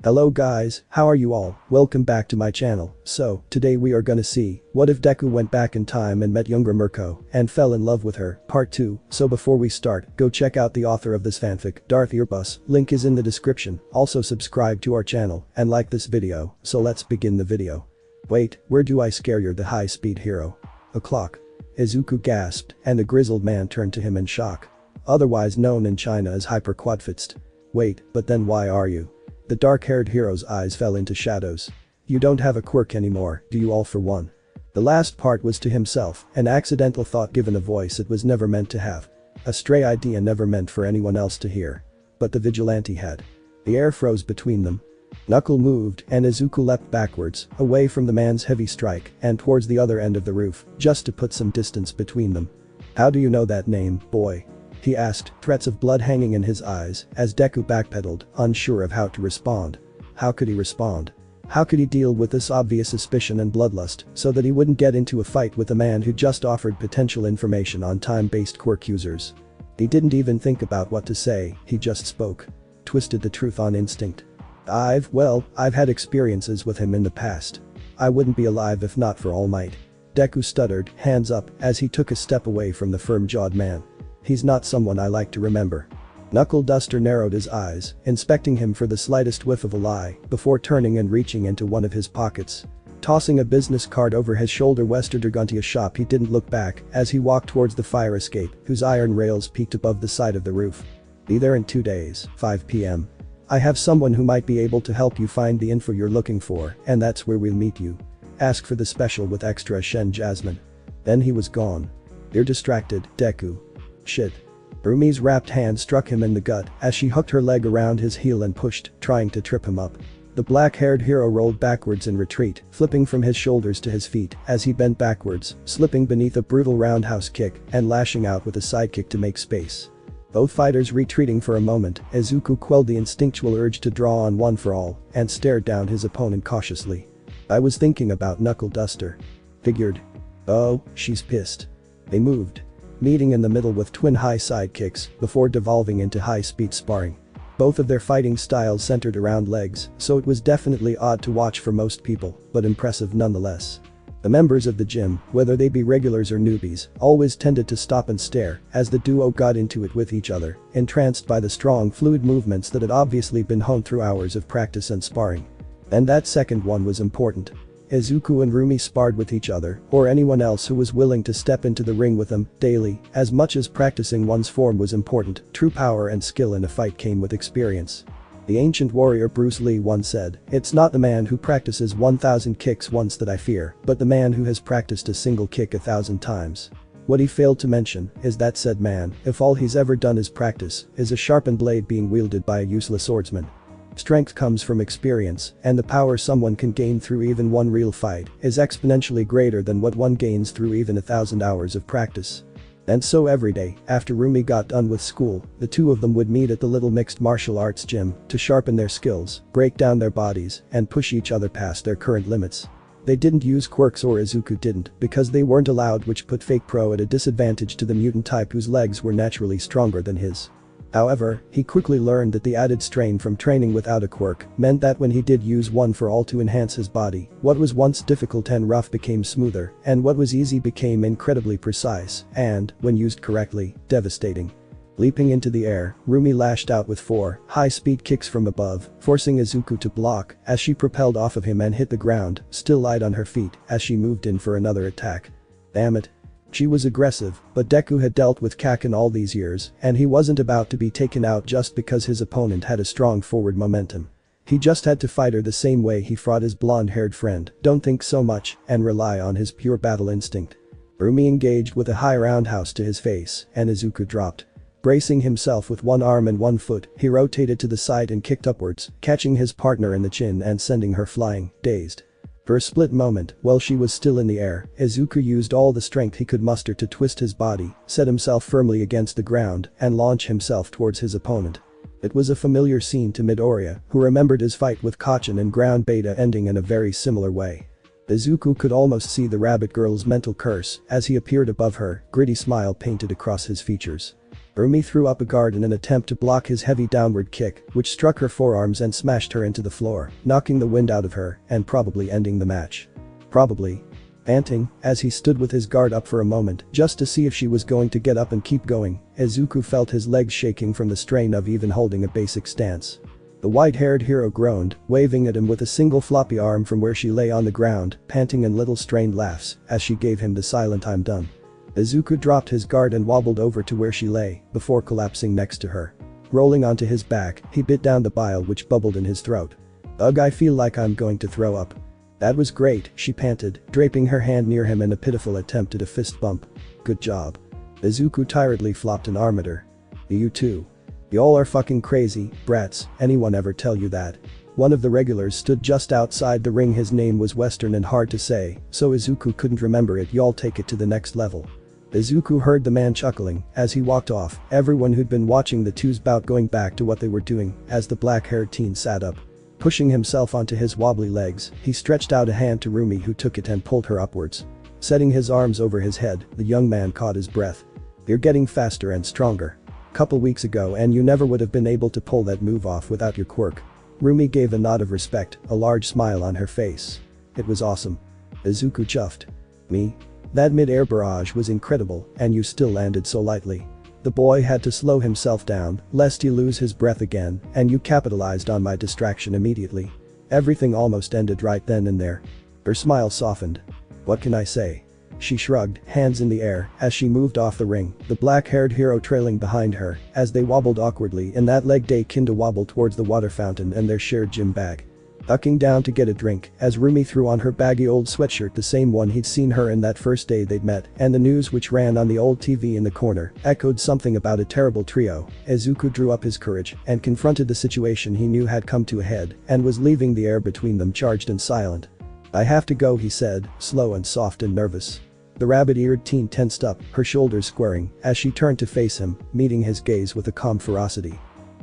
Hello guys, how are you all? Welcome back to my channel. So, today we are gonna see, what if Deku went back in time and met younger Mirko, and fell in love with her, part 2. So before we start, go check out the author of this fanfic, Darth Erebus, link is in the description, also subscribe to our channel, and like this video, so let's begin the video. Wait, where do I scare you're the high-speed hero? A clock. Izuku gasped, and the grizzled man turned to him in shock. Otherwise known in China as hyper-quadfixed. Wait, but then why are you? The dark-haired hero's eyes fell into shadows. You don't have a quirk anymore, do you all for one? The last part was to himself, an accidental thought given a voice it was never meant to have. A stray idea never meant for anyone else to hear. But the vigilante had. The air froze between them. Knuckle moved and Izuku leapt backwards, away from the man's heavy strike and towards the other end of the roof, just to put some distance between them. How do you know that name, boy? He asked, threats of blood hanging in his eyes, as Deku backpedaled, unsure of how to respond. How could he respond? How could he deal with this obvious suspicion and bloodlust, so that he wouldn't get into a fight with a man who just offered potential information on time-based quirk users? He didn't even think about what to say, he just spoke. Twisted the truth on instinct. I've had experiences with him in the past. I wouldn't be alive if not for All Might. Deku stuttered, hands up, as he took a step away from the firm-jawed man. He's not someone I like to remember. Knuckle Duster narrowed his eyes, inspecting him for the slightest whiff of a lie, before turning and reaching into one of his pockets. Tossing a business card over his shoulder Westerderguntia shop he didn't look back as he walked towards the fire escape, whose iron rails peaked above the side of the roof. Be there in 2 days, 5 p.m. I have someone who might be able to help you find the info you're looking for, and that's where we'll meet you. Ask for the special with extra Shen Jasmine. Then he was gone. You're distracted, Deku. Shit. Roomi's wrapped hand struck him in the gut as she hooked her leg around his heel and pushed, trying to trip him up. The black-haired hero rolled backwards in retreat, flipping from his shoulders to his feet as he bent backwards, slipping beneath a brutal roundhouse kick and lashing out with a sidekick to make space. Both fighters retreating for a moment, Izuku quelled the instinctual urge to draw on one for all and stared down his opponent cautiously. I was thinking about Knuckle Duster. Figured. Oh, she's pissed. They moved. Meeting in the middle with twin high sidekicks before devolving into high-speed sparring. Both of their fighting styles centered around legs, so it was definitely odd to watch for most people, but impressive nonetheless. The members of the gym, whether they be regulars or newbies, always tended to stop and stare as the duo got into it with each other, entranced by the strong fluid movements that had obviously been honed through hours of practice and sparring. And that second one was important. Izuku and Roomi sparred with each other, or anyone else who was willing to step into the ring with them, daily. As much as practicing one's form was important, true power and skill in a fight came with experience. The ancient warrior Bruce Lee once said, "It's not the man who practices 1,000 kicks once that I fear, but the man who has practiced a single kick 1,000 times." What he failed to mention is that said man, if all he's ever done is practice, is a sharpened blade being wielded by a useless swordsman. Strength comes from experience, and the power someone can gain through even one real fight is exponentially greater than what one gains through even 1,000 hours of practice. And so every day, after Roomi got done with school, the two of them would meet at the little mixed martial arts gym to sharpen their skills, break down their bodies, and push each other past their current limits. They didn't use quirks, or Izuku didn't, because they weren't allowed, which put Fake Pro at a disadvantage to the mutant type whose legs were naturally stronger than his. However, he quickly learned that the added strain from training without a quirk meant that when he did use one for all to enhance his body, what was once difficult and rough became smoother, and what was easy became incredibly precise, and, when used correctly, devastating. Leaping into the air, Roomi lashed out with 4 high-speed kicks from above, forcing Izuku to block as she propelled off of him and hit the ground, still light on her feet, as she moved in for another attack. Damn it. She was aggressive, but Deku had dealt with Kaken all these years, and he wasn't about to be taken out just because his opponent had a strong forward momentum. He just had to fight her the same way he fought his blonde-haired friend, don't think so much, and rely on his pure battle instinct. Roomi engaged with a high roundhouse to his face, and Izuku dropped. Bracing himself with one arm and one foot, he rotated to the side and kicked upwards, catching his partner in the chin and sending her flying, dazed. For a split moment, while she was still in the air, Izuku used all the strength he could muster to twist his body, set himself firmly against the ground, and launch himself towards his opponent. It was a familiar scene to Midoriya, who remembered his fight with Kachen and Ground Beta ending in a very similar way. Izuku could almost see the rabbit girl's mental curse as he appeared above her, gritty smile painted across his features. Roomi threw up a guard in an attempt to block his heavy downward kick, which struck her forearms and smashed her into the floor, knocking the wind out of her and probably ending the match. Probably. Panting, as he stood with his guard up for a moment just to see if she was going to get up and keep going, Izuku felt his legs shaking from the strain of even holding a basic stance. The white-haired hero groaned, waving at him with a single floppy arm from where she lay on the ground, panting in little strained laughs as she gave him the silent "I'm done." Izuku dropped his guard and wobbled over to where she lay, before collapsing next to her. Rolling onto his back, he bit down the bile which bubbled in his throat. "Ugh, I feel like I'm going to throw up." "That was great," she panted, draping her hand near him in a pitiful attempt at a fist bump. "Good job." Izuku tiredly flopped an arm at her. "You too. Y'all are fucking crazy, brats, anyone ever tell you that?" One of the regulars stood just outside the ring. His name was Western and hard to say, so Izuku couldn't remember it. "Y'all take it to the next level." Izuku heard the man chuckling as he walked off, everyone who'd been watching the two's bout going back to what they were doing as the black-haired teen sat up. Pushing himself onto his wobbly legs, he stretched out a hand to Roomi, who took it and pulled her upwards. Setting his arms over his head, the young man caught his breath. "You're getting faster and stronger. Couple weeks ago and you never would have been able to pull that move off without your quirk." Roomi gave a nod of respect, a large smile on her face. "It was awesome." Izuku chuffed. "Me? That mid-air barrage was incredible and you still landed so lightly." The boy had to slow himself down, lest he lose his breath again, "and you capitalized on my distraction immediately. Everything almost ended right then and there." Her smile softened. "What can I say?" She shrugged, hands in the air, as she moved off the ring, the black-haired hero trailing behind her, as they wobbled awkwardly in that leg day kinda wobble towards the water fountain and their shared gym bag. Ducking down to get a drink, as Roomi threw on her baggy old sweatshirt, the same one he'd seen her in that first day they'd met, and the news which ran on the old TV in the corner echoed something about a terrible trio, Izuku drew up his courage and confronted the situation he knew had come to a head and was leaving the air between them charged and silent. "I have to go," he said, slow and soft and nervous. The rabbit-eared teen tensed up, her shoulders squaring, as she turned to face him, meeting his gaze with a calm ferocity.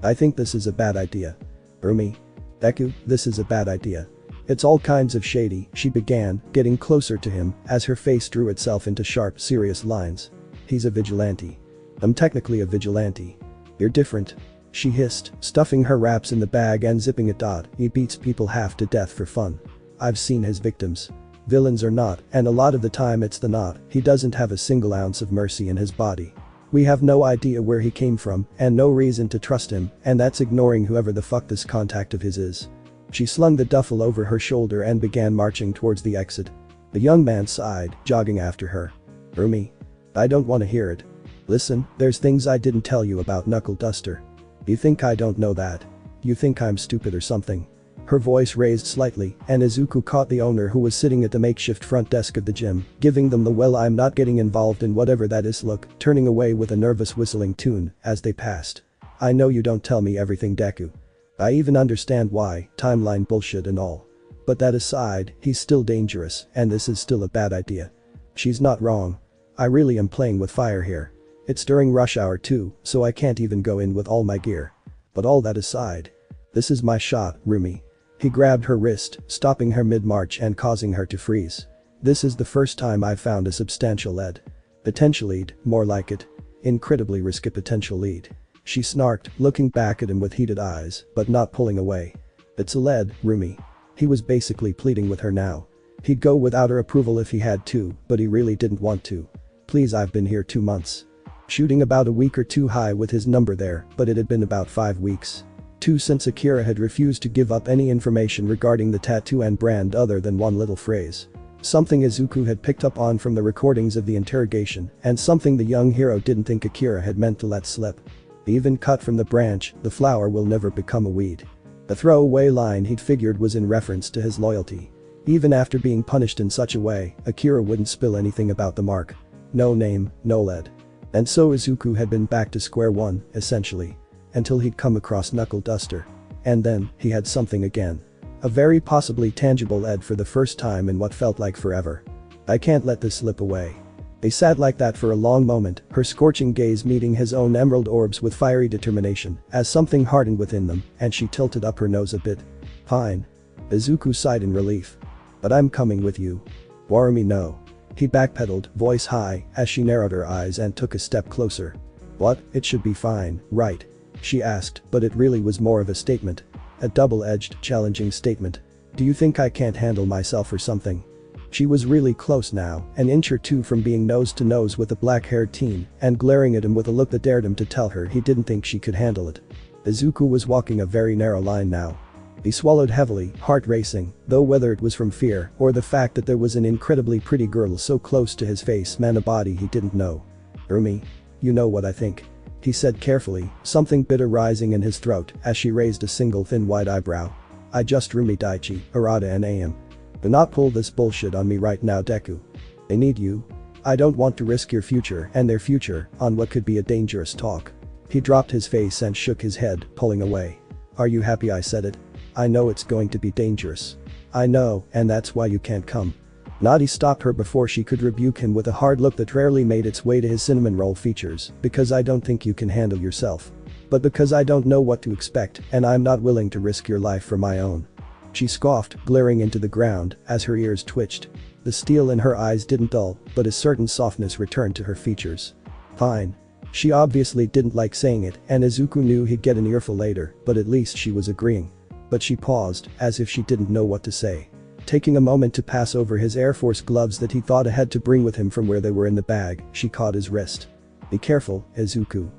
"I think this is a bad idea." "Roomi? Deku, this is a bad idea. It's all kinds of shady," she began, getting closer to him as her face drew itself into sharp, serious lines. "He's a vigilante. I'm technically a vigilante. You're different." She hissed, stuffing her wraps in the bag and zipping it. "He beats people half to death for fun. I've seen his victims. Villains or not, and a lot of the time it's the not, he doesn't have a single ounce of mercy in his body. We have no idea where he came from and no reason to trust him, and that's ignoring whoever the fuck this contact of his is." She slung the duffel over her shoulder and began marching towards the exit. The young man sighed, jogging after her. "Roomi? I don't want to hear it. Listen, there's things I didn't tell you about Knuckle Duster. You think I don't know that? You think I'm stupid or something?" Her voice raised slightly, and Izuku caught the owner, who was sitting at the makeshift front desk of the gym, giving them the "well, I'm not getting involved in whatever that is" look, turning away with a nervous whistling tune as they passed. "I know you don't tell me everything, Deku. I even understand why, timeline bullshit and all. But that aside, he's still dangerous and this is still a bad idea." She's not wrong. I really am playing with fire here. It's during rush hour too, so I can't even go in with all my gear. But all that aside, this is my shot, Roomi. He grabbed her wrist, stopping her mid-march and causing her to freeze. "This is the first time I've found a substantial lead. Potential lead, more like it. Incredibly risky potential lead." She snarked, looking back at him with heated eyes, but not pulling away. "It's a lead, Roomi." He was basically pleading with her now. He'd go without her approval if he had to, but he really didn't want to. "Please, I've been here 2 months. Shooting about a week or two high with his number there, but it had been about 5 weeks. 2 since Akira had refused to give up any information regarding the tattoo and brand other than one little phrase. Something Izuku had picked up on from the recordings of the interrogation, and something the young hero didn't think Akira had meant to let slip. Even cut from the branch, the flower will never become a weed. The throwaway line he'd figured was in reference to his loyalty. Even after being punished in such a way, Akira wouldn't spill anything about the mark. No name, no lead. And so Izuku had been back to square one, essentially. Until he'd come across Knuckle Duster. And then, he had something again. A very possibly tangible lead for the first time in what felt like forever. "I can't let this slip away." They sat like that for a long moment, her scorching gaze meeting his own emerald orbs with fiery determination, as something hardened within them, and she tilted up her nose a bit. "Fine." Izuku sighed in relief. "But I'm coming with you." "Warumi, no." He backpedaled, voice high, as she narrowed her eyes and took a step closer. What, it should be fine, right? She asked, but it really was more of a statement. A double-edged, challenging statement. Do you think I can't handle myself or something? She was really close now, an inch or two from being nose to nose with a black-haired teen and glaring at him with a look that dared him to tell her he didn't think she could handle it. Izuku was walking a very narrow line now. He swallowed heavily, heart racing, though whether it was from fear or the fact that there was an incredibly pretty girl so close to his face meant a body he didn't know. Roomi. You know what I think. He said carefully, something bitter rising in his throat as she raised a single thin white eyebrow. I just Roomi Daichi, Arata and AM. Do not pull this bullshit on me right now, Deku. They need you. I don't want to risk your future and their future on what could be a dangerous talk. He dropped his face and shook his head, pulling away. Are you happy I said it? I know it's going to be dangerous. I know, and that's why you can't come. Nadi stopped her before she could rebuke him with a hard look that rarely made its way to his cinnamon roll features, because I don't think you can handle yourself. But because I don't know what to expect and I'm not willing to risk your life for my own. She scoffed, glaring into the ground as her ears twitched. The steel in her eyes didn't dull, but a certain softness returned to her features. Fine. She obviously didn't like saying it and Izuku knew he'd get an earful later, but at least she was agreeing. But she paused, as if she didn't know what to say. Taking a moment to pass over his Air Force gloves that he thought ahead to bring with him from where they were in the bag, she caught his wrist. Be careful, Izuku.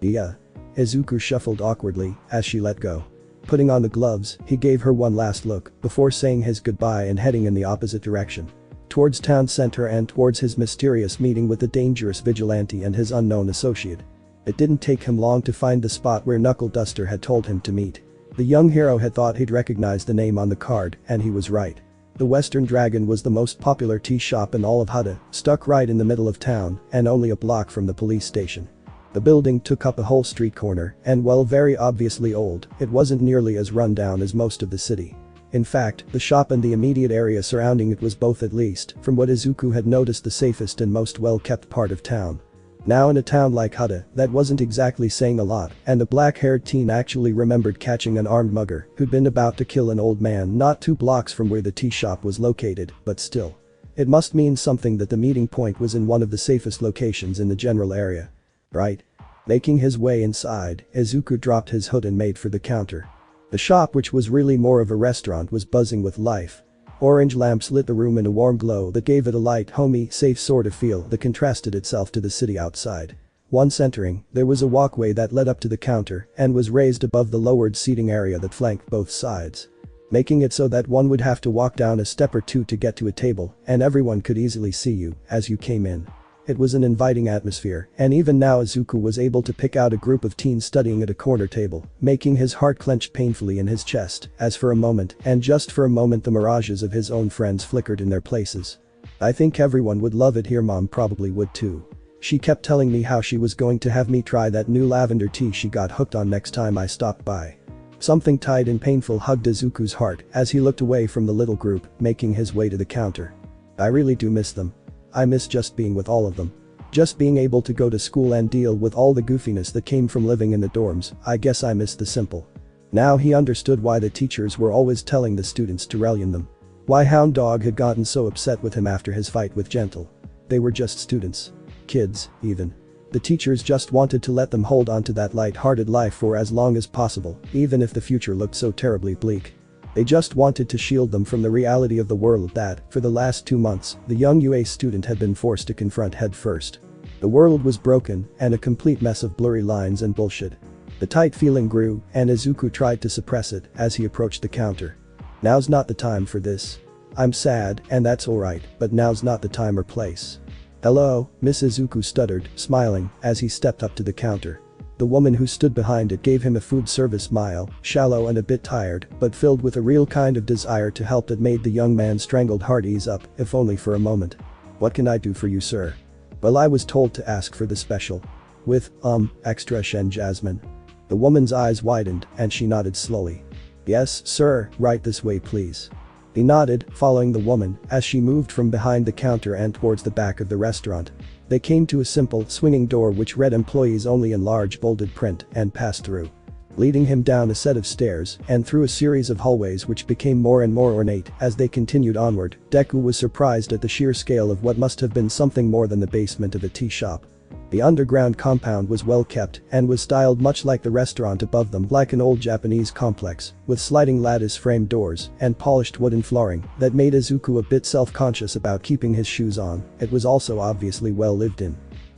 Yeah. Izuku shuffled awkwardly as she let go. Putting on the gloves, he gave her one last look before saying his goodbye and heading in the opposite direction. Towards town center and towards his mysterious meeting with the dangerous vigilante and his unknown associate. It didn't take him long to find the spot where Knuckle Duster had told him to meet. The young hero had thought he'd recognize the name on the card, and he was right. The Western Dragon was the most popular tea shop in all of Hutta, stuck right in the middle of town and only a block from the police station. The building took up a whole street corner and while very obviously old, it wasn't nearly as run down as most of the city. In fact, the shop and the immediate area surrounding it was both, at least, from what Izuku had noticed, the safest and most well-kept part of town. Now in a town like Hutta, that wasn't exactly saying a lot, and the black-haired teen actually remembered catching an armed mugger who'd been about to kill an old man not 2 blocks from where the tea shop was located, but still. It must mean something that the meeting point was in one of the safest locations in the general area. Right? Making his way inside, Izuku dropped his hood and made for the counter. The shop, which was really more of a restaurant, was buzzing with life. Orange lamps lit the room in a warm glow that gave it a light, homey, safe sort of feel that contrasted itself to the city outside. Once entering, there was a walkway that led up to the counter and was raised above the lowered seating area that flanked both sides. Making it so that one would have to walk down a step or two to get to a table, and everyone could easily see you as you came in. It was an inviting atmosphere, and even now Izuku was able to pick out a group of teens studying at a corner table, making his heart clench painfully in his chest, as for a moment, and just for a moment, the mirages of his own friends flickered in their places. I think everyone would love it here, Mom probably would too. She kept telling me how she was going to have me try that new lavender tea she got hooked on next time I stopped by. Something tight and painful hugged Izuku's heart as he looked away from the little group, making his way to the counter. I really do miss them. I miss just being with all of them. Just being able to go to school and deal with all the goofiness that came from living in the dorms. I guess I miss the simple. Now he understood why the teachers were always telling the students to rally them. Why Hound Dog had gotten so upset with him after his fight with Gentle. They were just students. Kids, even. The teachers just wanted to let them hold on to that light-hearted life for as long as possible, even if the future looked so terribly bleak. They just wanted to shield them from the reality of the world that, for the last 2 months, the young UA student had been forced to confront head first. The world was broken and a complete mess of blurry lines and bullshit. The tight feeling grew, and Izuku tried to suppress it as he approached the counter. Now's not the time for this. I'm sad, and that's alright, but now's not the time or place. Hello, Miss Izuku stuttered, smiling, as he stepped up to the counter. The woman who stood behind it gave him a food service smile, shallow and a bit tired, but filled with a real kind of desire to help that made the young man's strangled heart ease up, if only for a moment. What can I do for you, sir? Well, I was told to ask for the special. With, extra Shen Jasmine. The woman's eyes widened, and she nodded slowly. Yes, sir, right this way please. He nodded, following the woman, as she moved from behind the counter and towards the back of the restaurant. They came to a simple, swinging door which read employees only in large bolded print and passed through. Leading him down a set of stairs and through a series of hallways which became more and more ornate as they continued onward, Deku was surprised at the sheer scale of what must have been something more than the basement of a tea shop. The underground compound was well kept and was styled much like the restaurant above them, like an old Japanese complex, with sliding lattice framed doors and polished wooden flooring that made Izuku a bit self-conscious about keeping his shoes on. It was also obviously well lived in.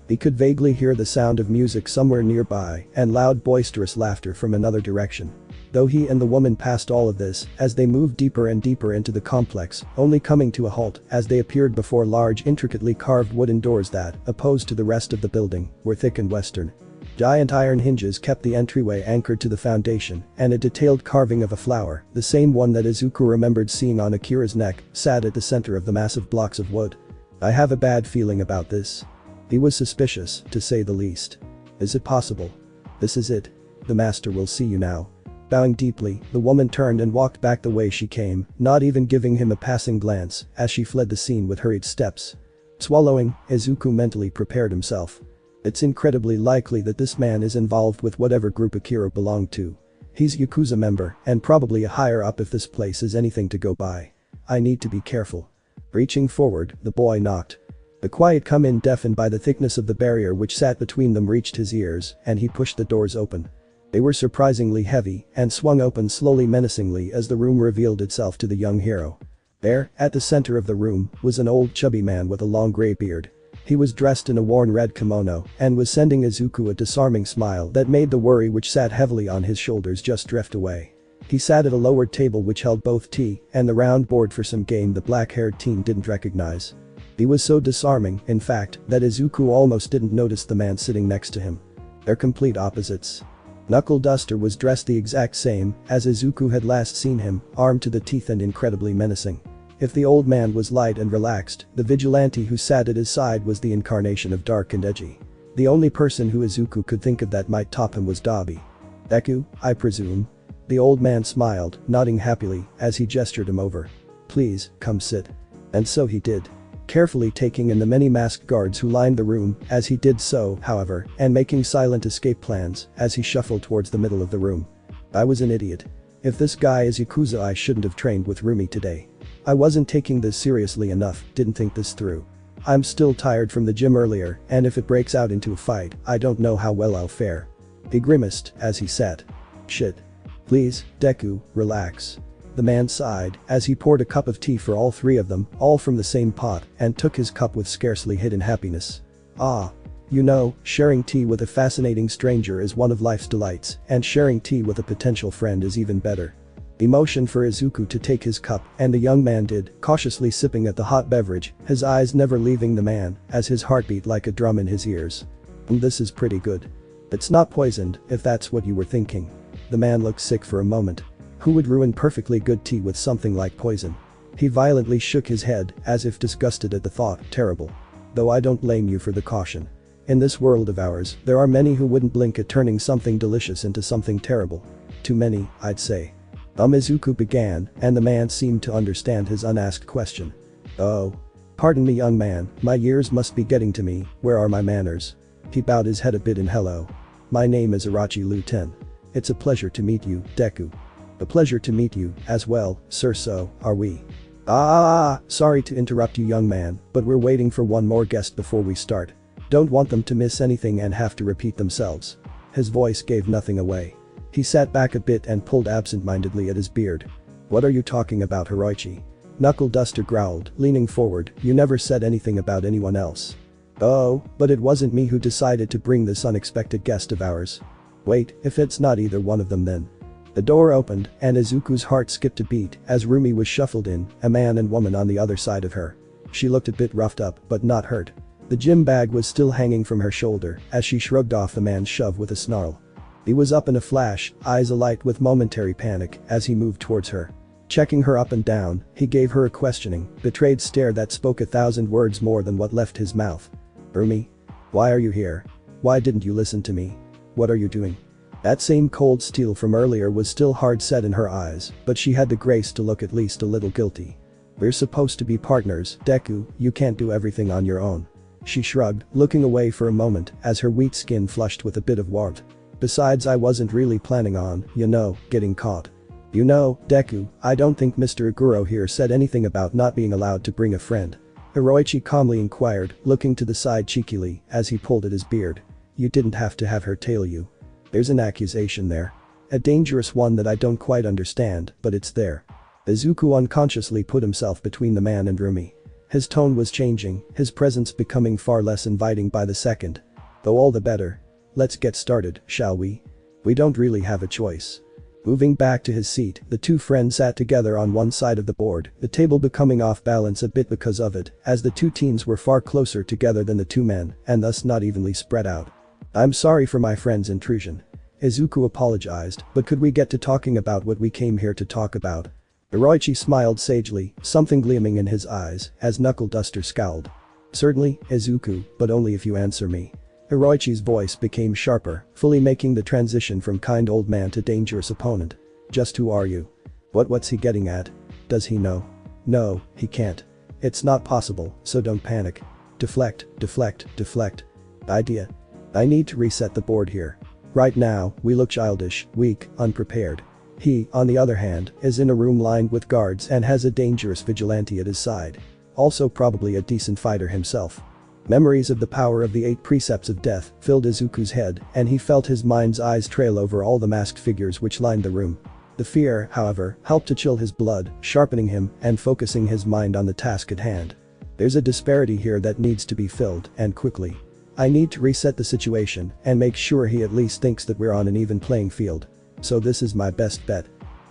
He could vaguely hear the sound of music somewhere nearby and loud boisterous laughter from another direction. Though he and the woman passed all of this as they moved deeper and deeper into the complex, only coming to a halt as they appeared before large intricately carved wooden doors that, opposed to the rest of the building, were thick and western. Giant iron hinges kept the entryway anchored to the foundation, and a detailed carving of a flower, the same one that Izuku remembered seeing on Akira's neck, sat at the center of the massive blocks of wood. I have a bad feeling about this. He was suspicious, to say the least. Is it possible? This is it. The master will see you now. Bowing deeply, the woman turned and walked back the way she came, not even giving him a passing glance as she fled the scene with hurried steps. Swallowing, Izuku mentally prepared himself. It's incredibly likely that this man is involved with whatever group Akira belonged to. He's a Yakuza member and probably a higher up if this place is anything to go by. I need to be careful. Reaching forward, the boy knocked. The quiet come in deafened by the thickness of the barrier which sat between them reached his ears, and he pushed the doors open. They were surprisingly heavy and swung open slowly menacingly as the room revealed itself to the young hero. There, at the center of the room, was an old chubby man with a long gray beard. He was dressed in a worn red kimono and was sending Izuku a disarming smile that made the worry which sat heavily on his shoulders just drift away. He sat at a lowered table which held both tea and the round board for some game the black-haired teen didn't recognize. He was so disarming, in fact, that Izuku almost didn't notice the man sitting next to him. They're complete opposites. Knuckle Duster was dressed the exact same as Izuku had last seen him, armed to the teeth and incredibly menacing. If the old man was light and relaxed, the vigilante who sat at his side was the incarnation of dark and edgy. The only person who Izuku could think of that might top him was Dabi. Deku, I presume? The old man smiled, nodding happily as he gestured him over. Please, come sit. And so he did. Carefully taking in the many masked guards who lined the room as he did so, however, and making silent escape plans as he shuffled towards the middle of the room. I was an idiot. If this guy is Yakuza, I shouldn't have trained with Roomi today. I wasn't taking this seriously enough, didn't think this through. I'm still tired from the gym earlier, and if it breaks out into a fight, I don't know how well I'll fare. He grimaced as he sat. Shit. Please, Deku, relax. The man sighed as he poured a cup of tea for all three of them, all from the same pot, and took his cup with scarcely hidden happiness. Ah. You know, sharing tea with a fascinating stranger is one of life's delights, and sharing tea with a potential friend is even better. He motioned for Izuku to take his cup, and the young man did, cautiously sipping at the hot beverage, his eyes never leaving the man, as his heart beat like a drum in his ears. This is pretty good. It's not poisoned, if that's what you were thinking. The man looked sick for a moment. Who would ruin perfectly good tea with something like poison? He violently shook his head, as if disgusted at the thought. Terrible. Though I don't blame you for the caution. In this world of ours, there are many who wouldn't blink at turning something delicious into something terrible. Too many, I'd say. Izuku began, and the man seemed to understand his unasked question. Oh. Pardon me, young man, my years must be getting to me, where are my manners? He bowed his head a bit in hello. My name is Irachi Lu-ten. It's a pleasure to meet you, Deku. A pleasure to meet you, as well, sir. So, are we? Sorry to interrupt you, young man, but we're waiting for one more guest before we start. Don't want them to miss anything and have to repeat themselves. His voice gave nothing away. He sat back a bit and pulled absent-mindedly at his beard. What are you talking about, Hiroichi? Knuckle Duster growled, leaning forward. You never said anything about anyone else. Oh, but it wasn't me who decided to bring this unexpected guest of ours. Wait, if it's not either one of them then. The door opened, and Izuku's heart skipped a beat as Roomi was shuffled in, a man and woman on the other side of her. She looked a bit roughed up, but not hurt. The gym bag was still hanging from her shoulder as she shrugged off the man's shove with a snarl. He was up in a flash, eyes alight with momentary panic as he moved towards her. Checking her up and down, he gave her a questioning, betrayed stare that spoke 1,000 words more than what left his mouth. Roomi? Why are you here? Why didn't you listen to me? What are you doing? That same cold steel from earlier was still hard set in her eyes, but she had the grace to look at least a little guilty. We're supposed to be partners, Deku, you can't do everything on your own. She shrugged, looking away for a moment as her wheat skin flushed with a bit of warmth. Besides, I wasn't really planning on, getting caught. Deku, I don't think Mr. Aguro here said anything about not being allowed to bring a friend. Hiroichi calmly inquired, looking to the side cheekily as he pulled at his beard. You didn't have to have her tail you. There's an accusation there. A dangerous one that I don't quite understand, but it's there. Izuku unconsciously put himself between the man and Roomi. His tone was changing, his presence becoming far less inviting by the second. Though all the better. Let's get started, shall we? We don't really have a choice. Moving back to his seat, the two friends sat together on one side of the board, the table becoming off balance a bit because of it, as the two teens were far closer together than the two men, and thus not evenly spread out. I'm sorry for my friend's intrusion. Izuku apologized, but could we get to talking about what we came here to talk about? Hiroichi smiled sagely, something gleaming in his eyes, as Knuckle Duster scowled. Certainly, Izuku, but only if you answer me. Hiroichi's voice became sharper, fully making the transition from kind old man to dangerous opponent. Just who are you? What's he getting at? Does he know? No, he can't. It's not possible, so don't panic. Deflect, deflect, deflect. Idea. I need to reset the board here. Right now, we look childish, weak, unprepared. He, on the other hand, is in a room lined with guards and has a dangerous vigilante at his side. Also probably a decent fighter himself. Memories of the power of the 8 precepts of death filled Izuku's head, and he felt his mind's eyes trail over all the masked figures which lined the room. The fear, however, helped to chill his blood, sharpening him and focusing his mind on the task at hand. There's a disparity here that needs to be filled, and quickly. I need to reset the situation and make sure he at least thinks that we're on an even playing field. So this is my best bet.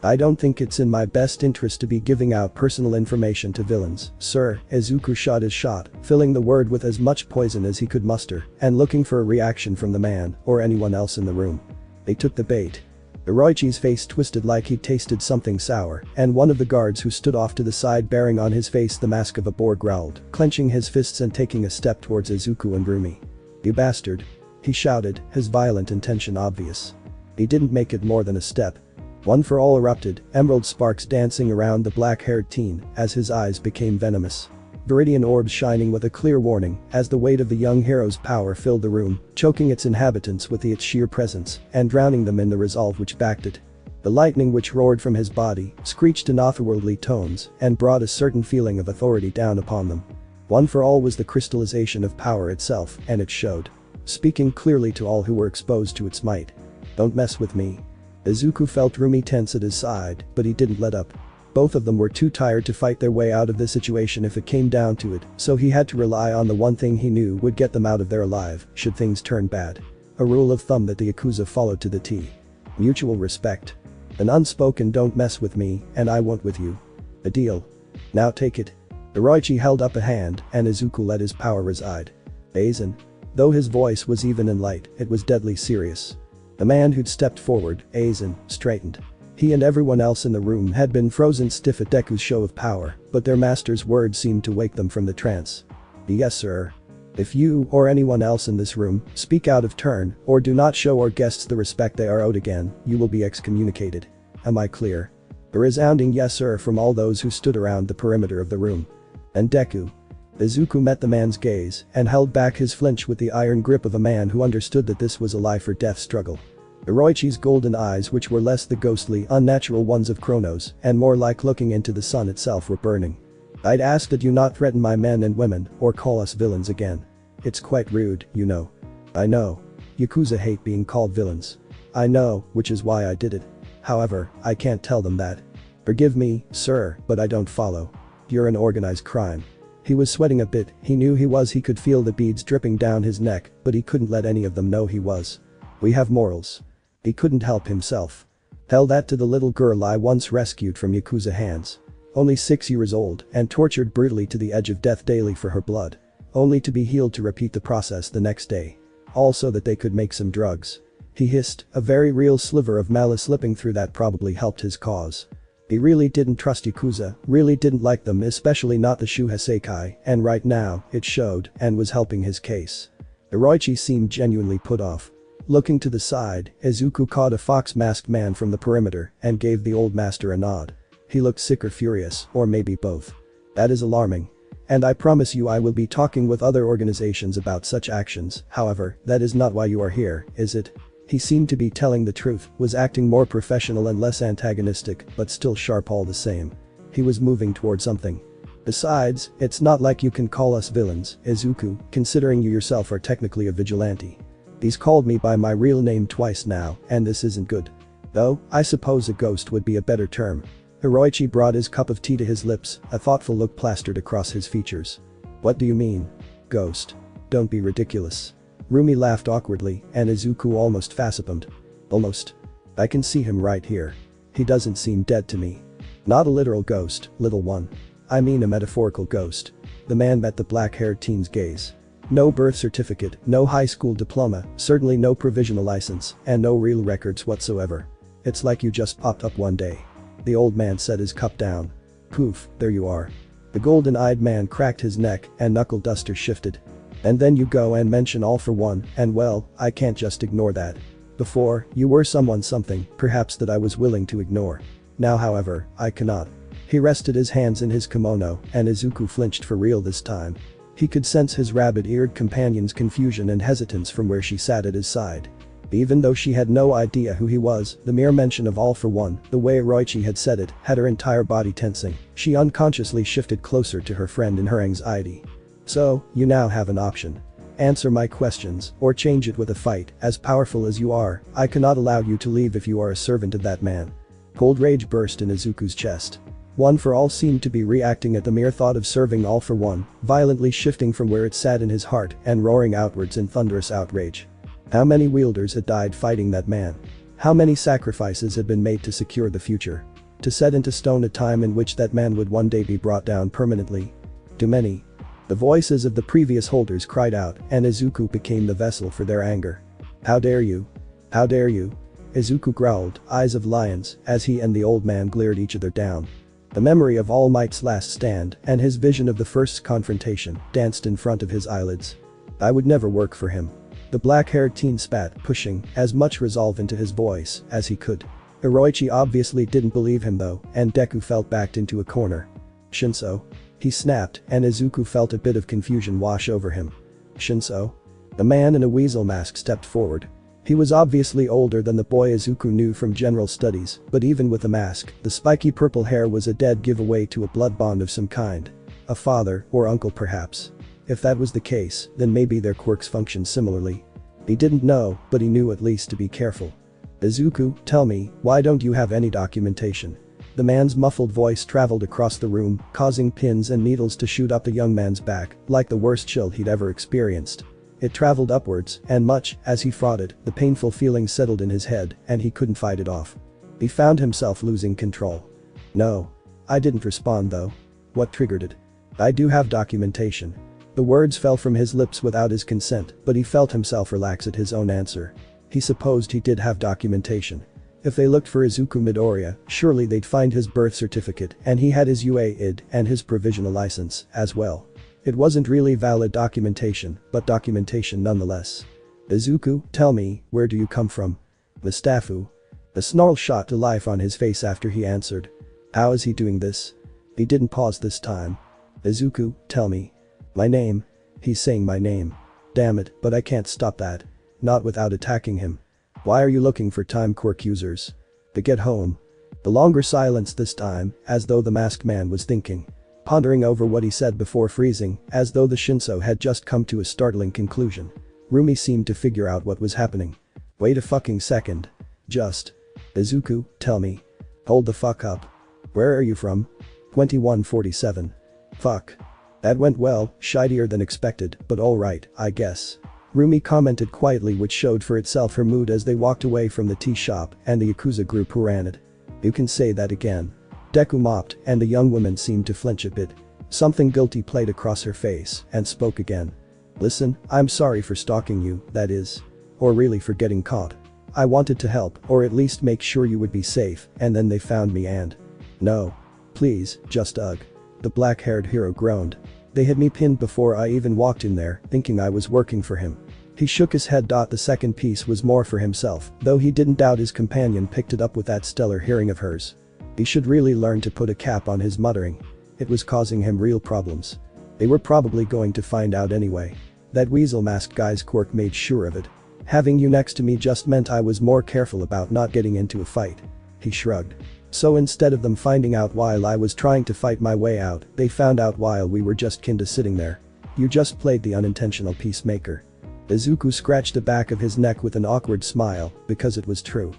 I don't think it's in my best interest to be giving out personal information to villains, sir. Izuku shot his shot, filling the word with as much poison as he could muster, and looking for a reaction from the man or anyone else in the room. They took the bait. Hiroichi's face twisted like he'd tasted something sour, and one of the guards who stood off to the side bearing on his face the mask of a boar growled, clenching his fists and taking a step towards Izuku and Roomi. You bastard. He shouted, his violent intention obvious. He didn't make it more than a step. One for all erupted, emerald sparks dancing around the black-haired teen as his eyes became venomous. Viridian orbs shining with a clear warning as the weight of the young hero's power filled the room, choking its inhabitants with its sheer presence and drowning them in the resolve which backed it. The lightning which roared from his body screeched in otherworldly tones and brought a certain feeling of authority down upon them. One for all was the crystallization of power itself, and it showed. Speaking clearly to all who were exposed to its might. Don't mess with me. Izuku felt Roomi tense at his side, but he didn't let up. Both of them were too tired to fight their way out of this situation if it came down to it, so he had to rely on the one thing he knew would get them out of there alive, should things turn bad. A rule of thumb that the Yakuza followed to the T. Mutual respect. An unspoken don't mess with me, and I won't with you. A deal. Now take it. Hiroichi held up a hand, and Izuku let his power reside. Aizen. Though his voice was even and light, it was deadly serious. The man who'd stepped forward, Aizen, straightened. He and everyone else in the room had been frozen stiff at Deku's show of power, but their master's words seemed to wake them from the trance. Yes, sir. If you, or anyone else in this room, speak out of turn, or do not show our guests the respect they are owed again, you will be excommunicated. Am I clear? A resounding yes, sir, from all those who stood around the perimeter of the room. And Deku. Izuku met the man's gaze and held back his flinch with the iron grip of a man who understood that this was a life-or-death struggle. Hiroichi's golden eyes, which were less the ghostly, unnatural ones of Kronos and more like looking into the sun itself, were burning. I'd ask that you not threaten my men and women or call us villains again. It's quite rude, you know. I know. Yakuza hate being called villains. I know, which is why I did it. However, I can't tell them that. Forgive me, sir, but I don't follow. You're an organized crime. He was sweating a bit, he could feel the beads dripping down his neck, but he couldn't let any of them know he was. We have morals. He couldn't help himself. Tell that to the little girl I once rescued from Yakuza hands. Only 6 years old and tortured brutally to the edge of death daily for her blood. Only to be healed to repeat the process the next day. All so that they could make some drugs. He hissed, a very real sliver of malice slipping through that probably helped his cause. He really didn't trust Yakuza, really didn't like them, especially not the Shuhei, and right now, it showed and was helping his case. Hiroichi seemed genuinely put off. Looking to the side, Izuku caught a fox-masked man from the perimeter and gave the old master a nod. He looked sick or furious, or maybe both. That is alarming. And I promise you I will be talking with other organizations about such actions, however, that is not why you are here, is it? He seemed to be telling the truth, was acting more professional and less antagonistic, but still sharp all the same. He was moving toward something. Besides, it's not like you can call us villains, Izuku, considering you yourself are technically a vigilante. He's called me by my real name twice now, and this isn't good. Though, I suppose a ghost would be a better term. Hiroichi brought his cup of tea to his lips, a thoughtful look plastered across his features. What do you mean? Ghost. Don't be ridiculous. Roomi laughed awkwardly, and Izuku almost facepalmed. Almost. I can see him right here. He doesn't seem dead to me. Not a literal ghost, little one. I mean a metaphorical ghost. The man met the black-haired teen's gaze. No birth certificate, no high school diploma, certainly no provisional license, and no real records whatsoever. It's like you just popped up one day. The old man set his cup down. Poof, there you are. The golden-eyed man cracked his neck and knuckle duster shifted. And then you go and mention all for one, and well, I can't just ignore that. Before, you were something, perhaps that I was willing to ignore. Now however, I cannot. He rested his hands in his kimono, and Izuku flinched for real this time. He could sense his rabbit-eared companion's confusion and hesitance from where she sat at his side. Even though she had no idea who he was, the mere mention of all for one, the way Hiroichi had said it, had her entire body tensing. She unconsciously shifted closer to her friend in her anxiety. So, you now have an option. Answer my questions, or change it with a fight. As powerful as you are, I cannot allow you to leave if you are a servant of that man. Cold rage burst in Izuku's chest. One for All seemed to be reacting at the mere thought of serving All for One, violently shifting from where it sat in his heart and roaring outwards in thunderous outrage. How many wielders had died fighting that man? How many sacrifices had been made to secure the future? To set into stone a time in which that man would one day be brought down permanently? Too many. The voices of the previous holders cried out, and Izuku became the vessel for their anger. How dare you? How dare you? Izuku growled, eyes of lions, as he and the old man glared each other down. The memory of All Might's last stand and his vision of the first confrontation danced in front of his eyelids. I would never work for him. The black-haired teen spat, pushing as much resolve into his voice as he could. Hiroichi obviously didn't believe him though, and Deku felt backed into a corner. Shinso? He snapped, and Izuku felt a bit of confusion wash over him. Shinso? The man in a weasel mask stepped forward. He was obviously older than the boy Izuku knew from general studies, but even with the mask, the spiky purple hair was a dead giveaway to a blood bond of some kind. A father, or uncle perhaps. If that was the case, then maybe their quirks functioned similarly. He didn't know, but he knew at least to be careful. Izuku, tell me, why don't you have any documentation? The man's muffled voice traveled across the room, causing pins and needles to shoot up the young man's back, like the worst chill he'd ever experienced. It traveled upwards, and much as he fought it, the painful feeling settled in his head, and he couldn't fight it off. He found himself losing control. No. I didn't respond though. What triggered it? I do have documentation. The words fell from his lips without his consent, but he felt himself relax at his own answer. He supposed he did have documentation. If they looked for Izuku Midoriya, surely they'd find his birth certificate, and he had his UA-ID and his provisional license, as well. It wasn't really valid documentation, but documentation nonetheless. Izuku, tell me, where do you come from? Mustafu. The snarl shot to life on his face after he answered. How is he doing this? He didn't pause this time. Izuku, tell me. My name. He's saying my name. Damn it, but I can't stop that. Not without attacking him. Why are you looking for time quirk users? To get home. The longer silence this time, as though the masked man was thinking. Pondering over what he said before freezing, as though the Shinso had just come to a startling conclusion. Roomi seemed to figure out what was happening. Wait a fucking second. Just. Izuku, tell me. Hold the fuck up. Where are you from? 2147. Fuck. That went well, shittier than expected, but alright, I guess. Roomi commented quietly, which showed for itself her mood as they walked away from the tea shop and the Yakuza group who ran it. You can say that again. Deku mopped, and the young woman seemed to flinch a bit. Something guilty played across her face, and spoke again. Listen, I'm sorry for stalking you, that is. Or really for getting caught. I wanted to help, or at least make sure you would be safe, and then they found me and… No. Please, just ugh. The black-haired hero groaned. They had me pinned before I even walked in there, thinking I was working for him. He shook his head. The second piece was more for himself, though he didn't doubt his companion picked it up with that stellar hearing of hers. He should really learn to put a cap on his muttering. It was causing him real problems. They were probably going to find out anyway. That weasel-masked guy's quirk made sure of it. Having you next to me just meant I was more careful about not getting into a fight. He shrugged. So instead of them finding out while I was trying to fight my way out, they found out while we were just kinda sitting there. You just played the unintentional peacemaker." Izuku scratched the back of his neck with an awkward smile, because it was true.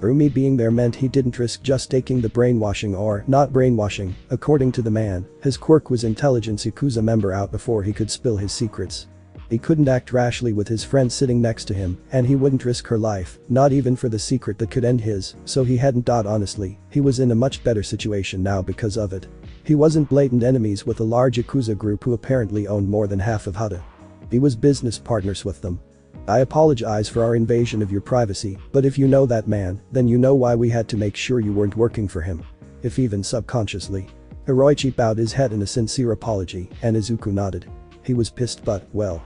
Roomi being there meant he didn't risk just taking the brainwashing or not brainwashing. According to the man, his quirk was intelligence Yakuza member out before he could spill his secrets. He couldn't act rashly with his friend sitting next to him, and he wouldn't risk her life, not even for the secret that could end his, so he hadn't. Honestly, he was in a much better situation now because of it. He wasn't blatant enemies with a large Yakuza group who apparently owned more than half of Hada. He was business partners with them. "I apologize for our invasion of your privacy, but if you know that man, then you know why we had to make sure you weren't working for him. If even subconsciously." Hiroichi bowed his head in a sincere apology, and Izuku nodded. He was pissed but, well.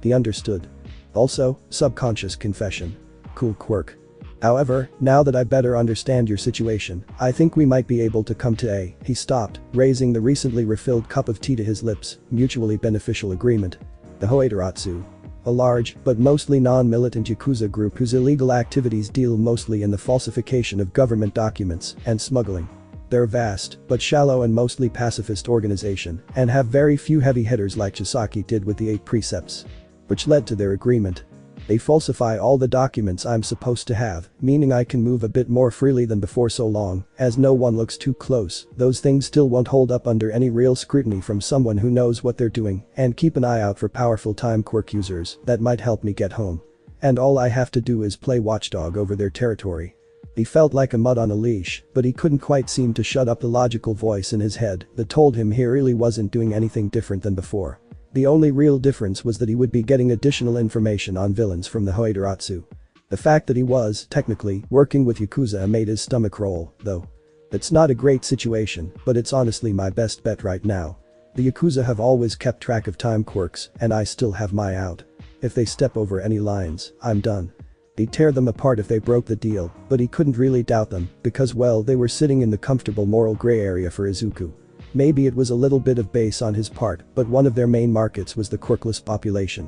He understood. Also, subconscious confession. Cool quirk. "However, now that I better understand your situation, I think we might be able to come to a," he stopped, raising the recently refilled cup of tea to his lips, mutually beneficial agreement. The Hoiteiratsu. A large, but mostly non-militant Yakuza group whose illegal activities deal mostly in the falsification of government documents and smuggling. They're a vast, but shallow and mostly pacifist organization, and have very few heavy hitters like Chisaki did with the 8 precepts. Which led to their agreement. They falsify all the documents I'm supposed to have, meaning I can move a bit more freely than before so long as no one looks too close. Those things still won't hold up under any real scrutiny from someone who knows what they're doing, and keep an eye out for powerful time quirk users that might help me get home. And all I have to do is play watchdog over their territory." He felt like a mutt on a leash, but he couldn't quite seem to shut up the logical voice in his head that told him he really wasn't doing anything different than before. The only real difference was that he would be getting additional information on villains from the Hoiteiratsu. The fact that he was, technically, working with Yakuza made his stomach roll, though. It's not a great situation, but it's honestly my best bet right now. The Yakuza have always kept track of time quirks, and I still have my out. If they step over any lines, I'm done. He'd tear them apart if they broke the deal, but he couldn't really doubt them, because well, they were sitting in the comfortable moral gray area for Izuku. Maybe it was a little bit of base on his part, but one of their main markets was the quirkless population.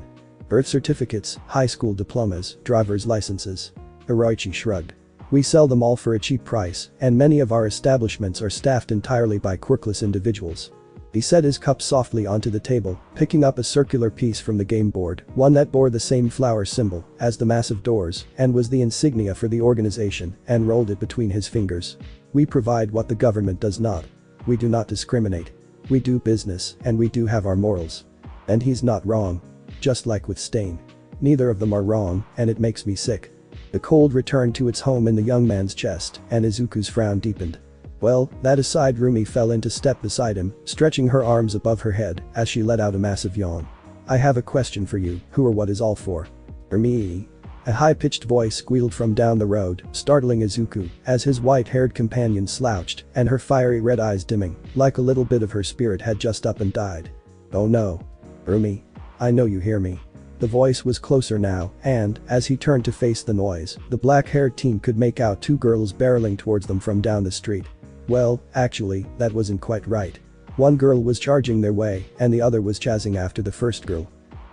Birth certificates, high school diplomas, driver's licenses. Hiroichi shrugged. "We sell them all for a cheap price, and many of our establishments are staffed entirely by quirkless individuals." He set his cup softly onto the table, picking up a circular piece from the game board, one that bore the same flower symbol as the massive doors and was the insignia for the organization, and rolled it between his fingers. "We provide what the government does not. We do not discriminate. We do business, and we do have our morals." And he's not wrong. Just like with Stain. Neither of them are wrong, and it makes me sick. The cold returned to its home in the young man's chest, and Izuku's frown deepened. "Well, that aside." Roomi fell into step beside him, stretching her arms above her head as she let out a massive yawn. "I have a question for you. Who or what is all for?" "Me?" A high-pitched voice squealed from down the road, startling Izuku as his white-haired companion slouched and her fiery red eyes dimming, like a little bit of her spirit had just up and died. "Oh no. Roomi. I know you hear me." The voice was closer now, and, as he turned to face the noise, the black-haired teen could make out 2 girls barreling towards them from down the street. Well, actually, that wasn't quite right. One girl was charging their way, and the other was chasing after the first girl.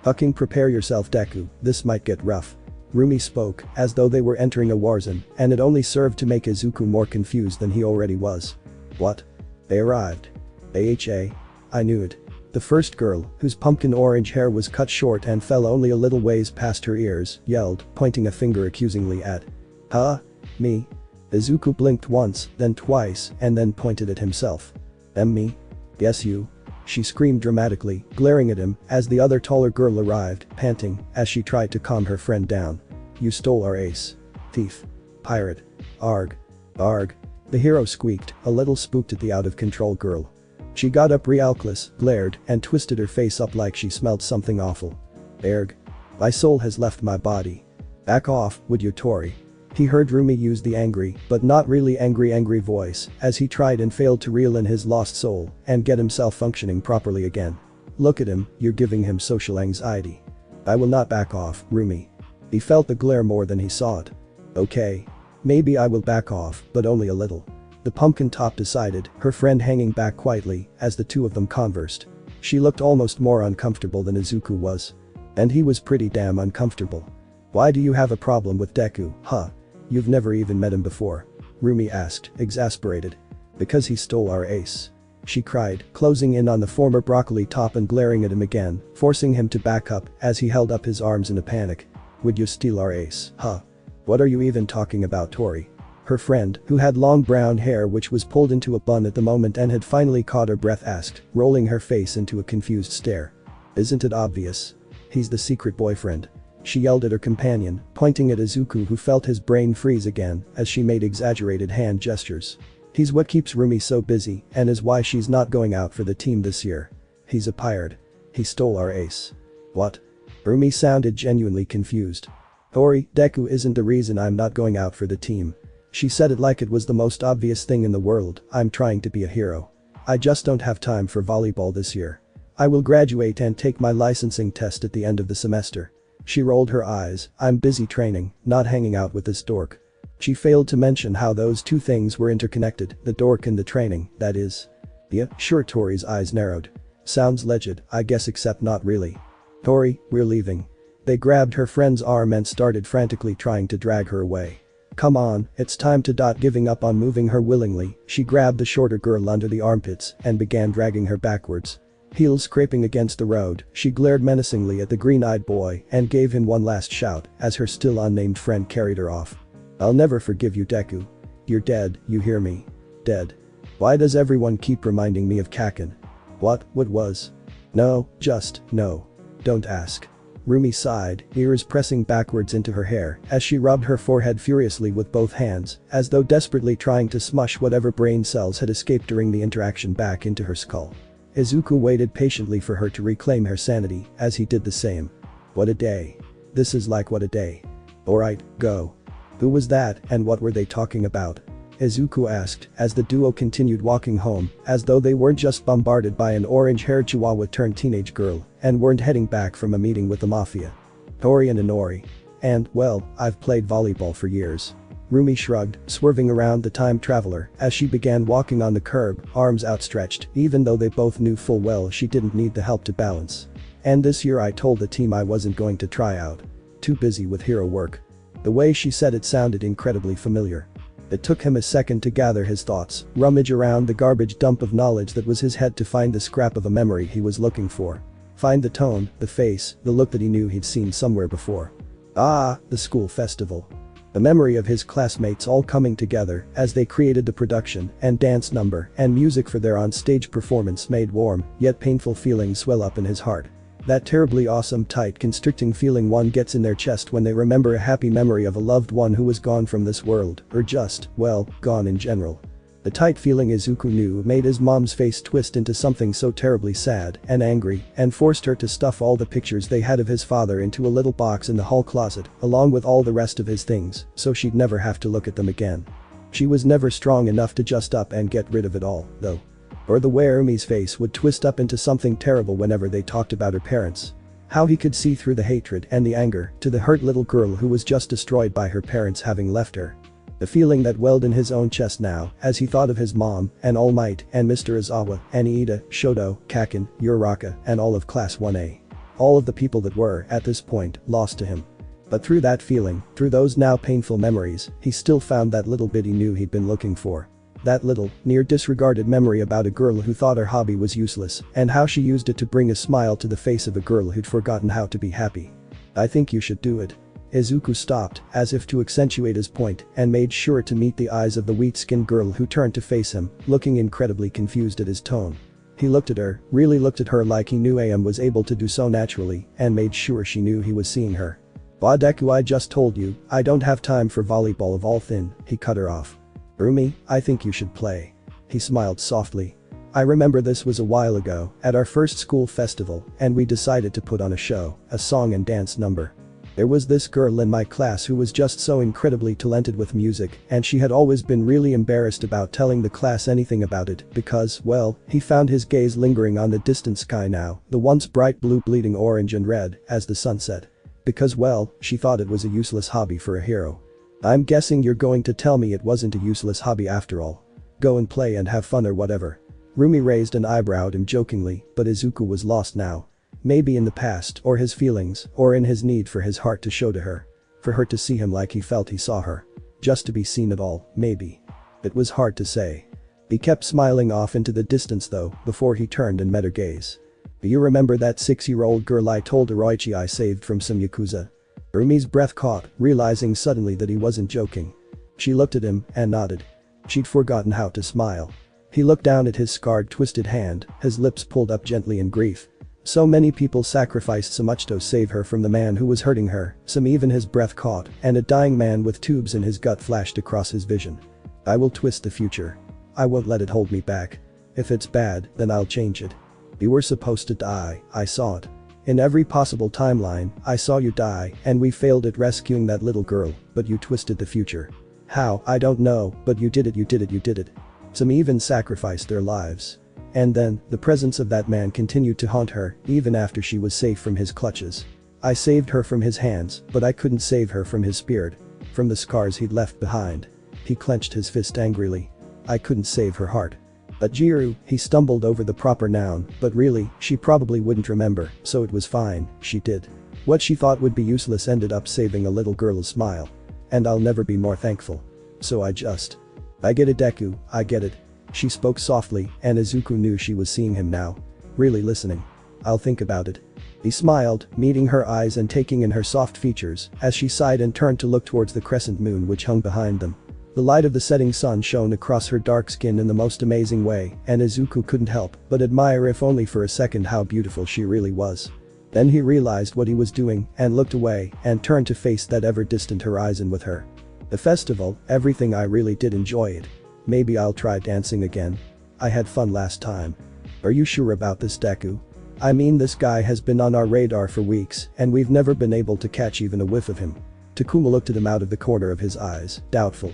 "Fucking prepare yourself, Deku, this might get rough." Roomi spoke, as though they were entering a war zone, and it only served to make Izuku more confused than he already was. "What? They arrived. AHA. I knew it." The first girl, whose pumpkin orange hair was cut short and fell only a little ways past her ears, yelled, pointing a finger accusingly at. "Huh? Me?" Izuku blinked once, then twice, and then pointed at himself. "Me? Yes you." She screamed dramatically, glaring at him as the other taller girl arrived, panting, as she tried to calm her friend down. "You stole our ace. Thief. Pirate. Arg. Arg." The hero squeaked, a little spooked at the out-of-control girl. She got up realkless, glared, and twisted her face up like she smelled something awful. "Erg. My soul has left my body. Back off, would you Tori?" He heard Roomi use the angry, but not really angry voice as he tried and failed to reel in his lost soul and get himself functioning properly again. "Look at him, you're giving him social anxiety." "I will not back off, Roomi." He felt the glare more than he saw it. "Okay. Maybe I will back off, but only a little." The pumpkin top decided, her friend hanging back quietly as the two of them conversed. She looked almost more uncomfortable than Izuku was. And he was pretty damn uncomfortable. "Why do you have a problem with Deku, huh? You've never even met him before." Roomi asked, exasperated. Because he stole our ace. She cried, closing in on the former broccoli top and glaring at him again, forcing him to back up as he held up his arms in a panic. Would you steal our ace, huh? What are you even talking about, Tori? Her friend, who had long brown hair which was pulled into a bun at the moment and had finally caught her breath, asked, rolling her face into a confused stare. Isn't it obvious? He's the secret boyfriend. She yelled at her companion, pointing at Izuku, who felt his brain freeze again as she made exaggerated hand gestures. He's what keeps Roomi so busy and is why she's not going out for the team this year. He's a pirate. He stole our ace. What? Roomi sounded genuinely confused. Tori, Deku isn't the reason I'm not going out for the team. She said it like it was the most obvious thing in the world. I'm trying to be a hero. I just don't have time for volleyball this year. I will graduate and take my licensing test at the end of the semester. She rolled her eyes. I'm busy training, not hanging out with this dork. She failed to mention how those two things were interconnected, the dork and the training, that is. Yeah, sure. Tori's eyes narrowed. Sounds legit, I guess, except not really. Tori, we're leaving. They grabbed her friend's arm and started frantically trying to drag her away. Come on, it's time to. Giving up on moving her willingly, she grabbed the shorter girl under the armpits and began dragging her backwards. Heels scraping against the road, she glared menacingly at the green-eyed boy and gave him one last shout as her still unnamed friend carried her off. I'll never forgive you, Deku. You're dead, you hear me? Dead. Why does everyone keep reminding me of Kakin? What was? No, just, no. Don't ask. Roomi sighed, ears pressing backwards into her hair as she rubbed her forehead furiously with both hands, as though desperately trying to smush whatever brain cells had escaped during the interaction back into her skull. Izuku waited patiently for her to reclaim her sanity as he did the same. What a day. This is like what a day. Alright, go. Who was that and what were they talking about? Izuku asked as the duo continued walking home, as though they weren't just bombarded by an orange-haired chihuahua turned teenage girl and weren't heading back from a meeting with the mafia. Tori and Inori. And, well, I've played volleyball for years. Roomi shrugged, swerving around the time traveler as she began walking on the curb, arms outstretched, even though they both knew full well she didn't need the help to balance. And this year I told the team I wasn't going to try out. Too busy with hero work. The way she said it sounded incredibly familiar. It took him a second to gather his thoughts, rummage around the garbage dump of knowledge that was his head to find the scrap of a memory he was looking for. Find the tone, the face, the look that he knew he'd seen somewhere before. Ah, the school festival. The memory of his classmates all coming together as they created the production and dance number and music for their on-stage performance made warm, yet painful feelings swell up in his heart. That terribly awesome, tight, constricting feeling one gets in their chest when they remember a happy memory of a loved one who was gone from this world, or just, well, gone in general. The tight feeling Izuku knew made his mom's face twist into something so terribly sad and angry and forced her to stuff all the pictures they had of his father into a little box in the hall closet, along with all the rest of his things, so she'd never have to look at them again. She was never strong enough to just up and get rid of it all, though. Or the way Roomi's face would twist up into something terrible whenever they talked about her parents. How he could see through the hatred and the anger to the hurt little girl who was just destroyed by her parents having left her. The feeling that welled in his own chest now as he thought of his mom and All Might and Mr. Izawa and Iida, Shoto, Kakin, Uraraka and all of Class 1A. All of the people that were, at this point, lost to him. But through that feeling, through those now painful memories, he still found that little bit he knew he'd been looking for. That little, near disregarded memory about a girl who thought her hobby was useless and how she used it to bring a smile to the face of a girl who'd forgotten how to be happy. I think you should do it. Izuku stopped, as if to accentuate his point, and made sure to meet the eyes of the wheat-skinned girl who turned to face him, looking incredibly confused at his tone. He looked at her, really looked at her like he knew AM was able to do so naturally, and made sure she knew he was seeing her. Bah Deku, I just told you, I don't have time for volleyball of all thin, he cut her off. Roomi, I think you should play. He smiled softly. I remember this was a while ago, at our first school festival, and we decided to put on a show, a song and dance number. There was this girl in my class who was just so incredibly talented with music, and she had always been really embarrassed about telling the class anything about it because, well, he found his gaze lingering on the distant sky now, the once bright blue bleeding orange and red as the sun set. Because, well, she thought it was a useless hobby for a hero. I'm guessing you're going to tell me it wasn't a useless hobby after all. Go and play and have fun or whatever. Roomi raised an eyebrow at him jokingly, but Izuku was lost now. Maybe in the past or his feelings or in his need for his heart to show to her. For her to see him like he felt he saw her. Just to be seen at all, maybe. It was hard to say. He kept smiling off into the distance though, before he turned and met her gaze. Do you remember that 6-year-old girl I told Oroichi I saved from some Yakuza? Rumi's breath caught, realizing suddenly that he wasn't joking. She looked at him and nodded. She'd forgotten how to smile. He looked down at his scarred, twisted hand, his lips pulled up gently in grief. So many people sacrificed so much to save her from the man who was hurting her, some even his breath caught, and a dying man with tubes in his gut flashed across his vision. I will twist the future. I won't let it hold me back. If it's bad, then I'll change it. You were supposed to die, I saw it. In every possible timeline, I saw you die, and we failed at rescuing that little girl, but you twisted the future. How, I don't know, but you did it. Some even sacrificed their lives. And then, the presence of that man continued to haunt her, even after she was safe from his clutches. I saved her from his hands, but I couldn't save her from his spirit. From the scars he'd left behind. He clenched his fist angrily. I couldn't save her heart. But Jiru, he stumbled over the proper noun, but really, she probably wouldn't remember, so it was fine, she did. What she thought would be useless ended up saving a little girl's smile. And I'll never be more thankful. So I get it, Deku, I get it. She spoke softly, and Izuku knew she was seeing him now. Really listening. I'll think about it. He smiled, meeting her eyes and taking in her soft features, as she sighed and turned to look towards the crescent moon which hung behind them. The light of the setting sun shone across her dark skin in the most amazing way, and Izuku couldn't help but admire if only for a second how beautiful she really was. Then he realized what he was doing and looked away and turned to face that ever-distant horizon with her. The festival, everything, I really did enjoy it. Maybe I'll try dancing again. I had fun last time. Are you sure about this, Deku? I mean, this guy has been on our radar for weeks and we've never been able to catch even a whiff of him. Takuma looked at him out of the corner of his eyes, doubtful.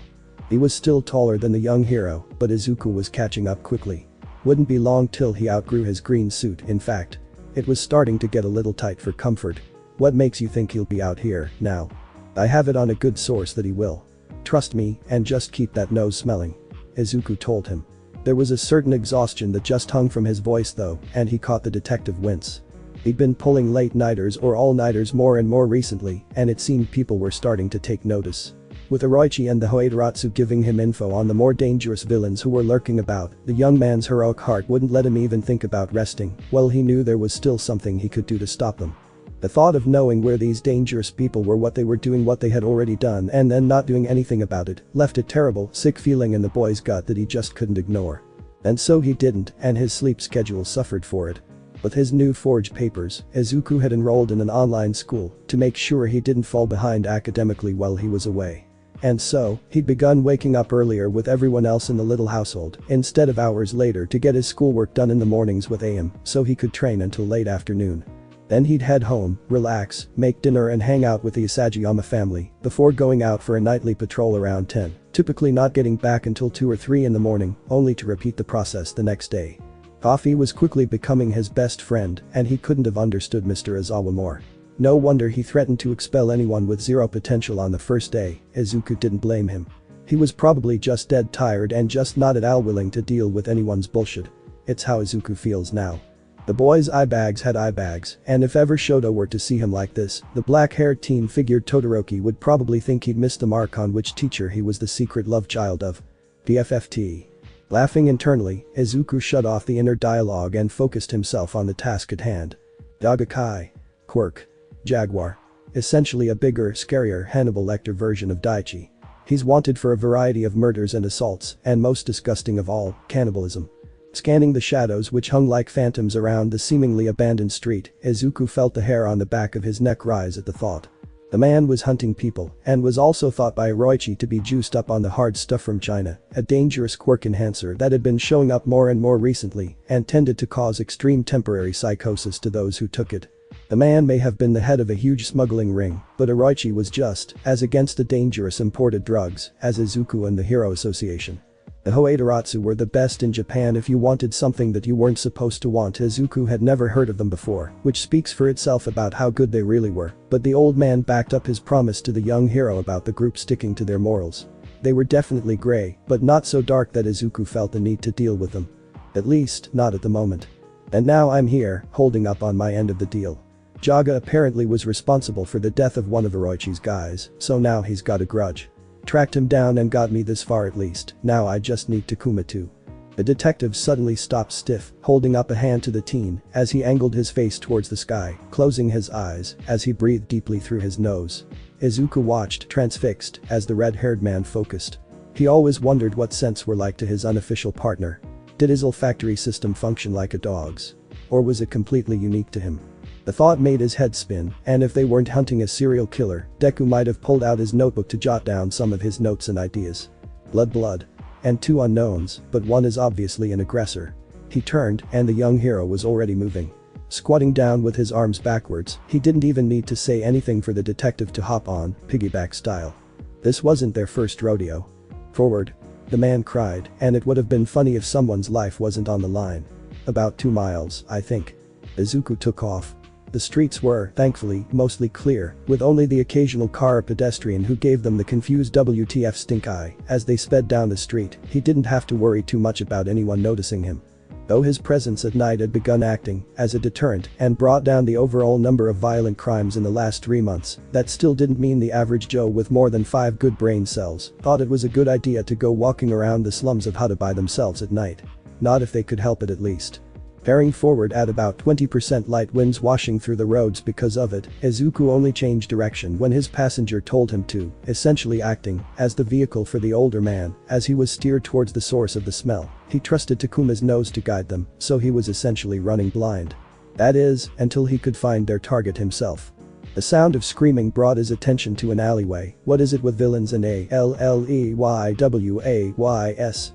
He was still taller than the young hero, but Izuku was catching up quickly. Wouldn't be long till he outgrew his green suit, in fact. It was starting to get a little tight for comfort. What makes you think he'll be out here now? I have it on a good source that he will. Trust me, and just keep that nose smelling. Izuku told him. There was a certain exhaustion that just hung from his voice though, and he caught the detective wince. He'd been pulling late-nighters or all-nighters more and more recently, and it seemed people were starting to take notice. With Oroichi and the Hoitratsu giving him info on the more dangerous villains who were lurking about, the young man's heroic heart wouldn't let him even think about resting. Well, he knew there was still something he could do to stop them. The thought of knowing where these dangerous people were, what they were doing, what they had already done, and then not doing anything about it, left a terrible, sick feeling in the boy's gut that he just couldn't ignore. And so he didn't, and his sleep schedule suffered for it. With his new forged papers, Izuku had enrolled in an online school to make sure he didn't fall behind academically while he was away. And so, he'd begun waking up earlier with everyone else in the little household, instead of hours later, to get his schoolwork done in the mornings with AM, so he could train until late afternoon. Then he'd head home, relax, make dinner and hang out with the Isagiyama family, before going out for a nightly patrol around 10, typically not getting back until 2 or 3 in the morning, only to repeat the process the next day. Coffee was quickly becoming his best friend, and he couldn't have understood Mr. Izawa more. No wonder he threatened to expel anyone with zero potential on the first day. Izuku didn't blame him. He was probably just dead tired and just not at all willing to deal with anyone's bullshit. It's how Izuku feels now. The boy's eye bags had eye bags, and if ever Shoto were to see him like this, the black-haired teen figured Todoroki would probably think he'd missed the mark on which teacher he was the secret love child of. BFFT. Laughing internally, Izuku shut off the inner dialogue and focused himself on the task at hand. Yaga Kai. Quirk. Jaguar. Essentially a bigger, scarier Hannibal Lecter version of Daichi. He's wanted for a variety of murders and assaults, and most disgusting of all, cannibalism. Scanning the shadows which hung like phantoms around the seemingly abandoned street, Izuku felt the hair on the back of his neck rise at the thought. The man was hunting people, and was also thought by Oroichi to be juiced up on the hard stuff from China, a dangerous quirk enhancer that had been showing up more and more recently, and tended to cause extreme temporary psychosis to those who took it. The man may have been the head of a huge smuggling ring, but Oroichi was just as against the dangerous imported drugs as Izuku and the Hero Association. The Hoitratsu were the best in Japan if you wanted something that you weren't supposed to want. Izuku had never heard of them before, which speaks for itself about how good they really were, but the old man backed up his promise to the young hero about the group sticking to their morals. They were definitely grey, but not so dark that Izuku felt the need to deal with them. At least, not at the moment. And now I'm here, holding up on my end of the deal. Jaga apparently was responsible for the death of one of Oroichi's guys, so now he's got a grudge. Tracked him down and got me this far at least, now I just need Takuma too. The detective suddenly stopped stiff, holding up a hand to the teen as he angled his face towards the sky, closing his eyes as he breathed deeply through his nose. Izuku watched, transfixed, as the red-haired man focused. He always wondered what scents were like to his unofficial partner. Did his olfactory system function like a dog's? Or was it completely unique to him? The thought made his head spin, and if they weren't hunting a serial killer, Deku might have pulled out his notebook to jot down some of his notes and ideas. Blood. And 2 unknowns, but one is obviously an aggressor. He turned, and the young hero was already moving. Squatting down with his arms backwards, he didn't even need to say anything for the detective to hop on, piggyback style. This wasn't their first rodeo. Forward. The man cried, and it would have been funny if someone's life wasn't on the line. About 2 miles, I think. Izuku took off. The streets were, thankfully, mostly clear, with only the occasional car or pedestrian who gave them the confused WTF stink eye. As they sped down the street, he didn't have to worry too much about anyone noticing him. Though his presence at night had begun acting as a deterrent and brought down the overall number of violent crimes in the last 3 months, that still didn't mean the average Joe with more than 5 good brain cells thought it was a good idea to go walking around the slums of Huda by themselves at night. Not if they could help it at least. Bearing forward at about 20% light winds washing through the roads because of it, Izuku only changed direction when his passenger told him to, essentially acting as the vehicle for the older man as he was steered towards the source of the smell. He trusted Takuma's nose to guide them, so he was essentially running blind. That is, until he could find their target himself. The sound of screaming brought his attention to an alleyway. What is it with villains in Alleyway's,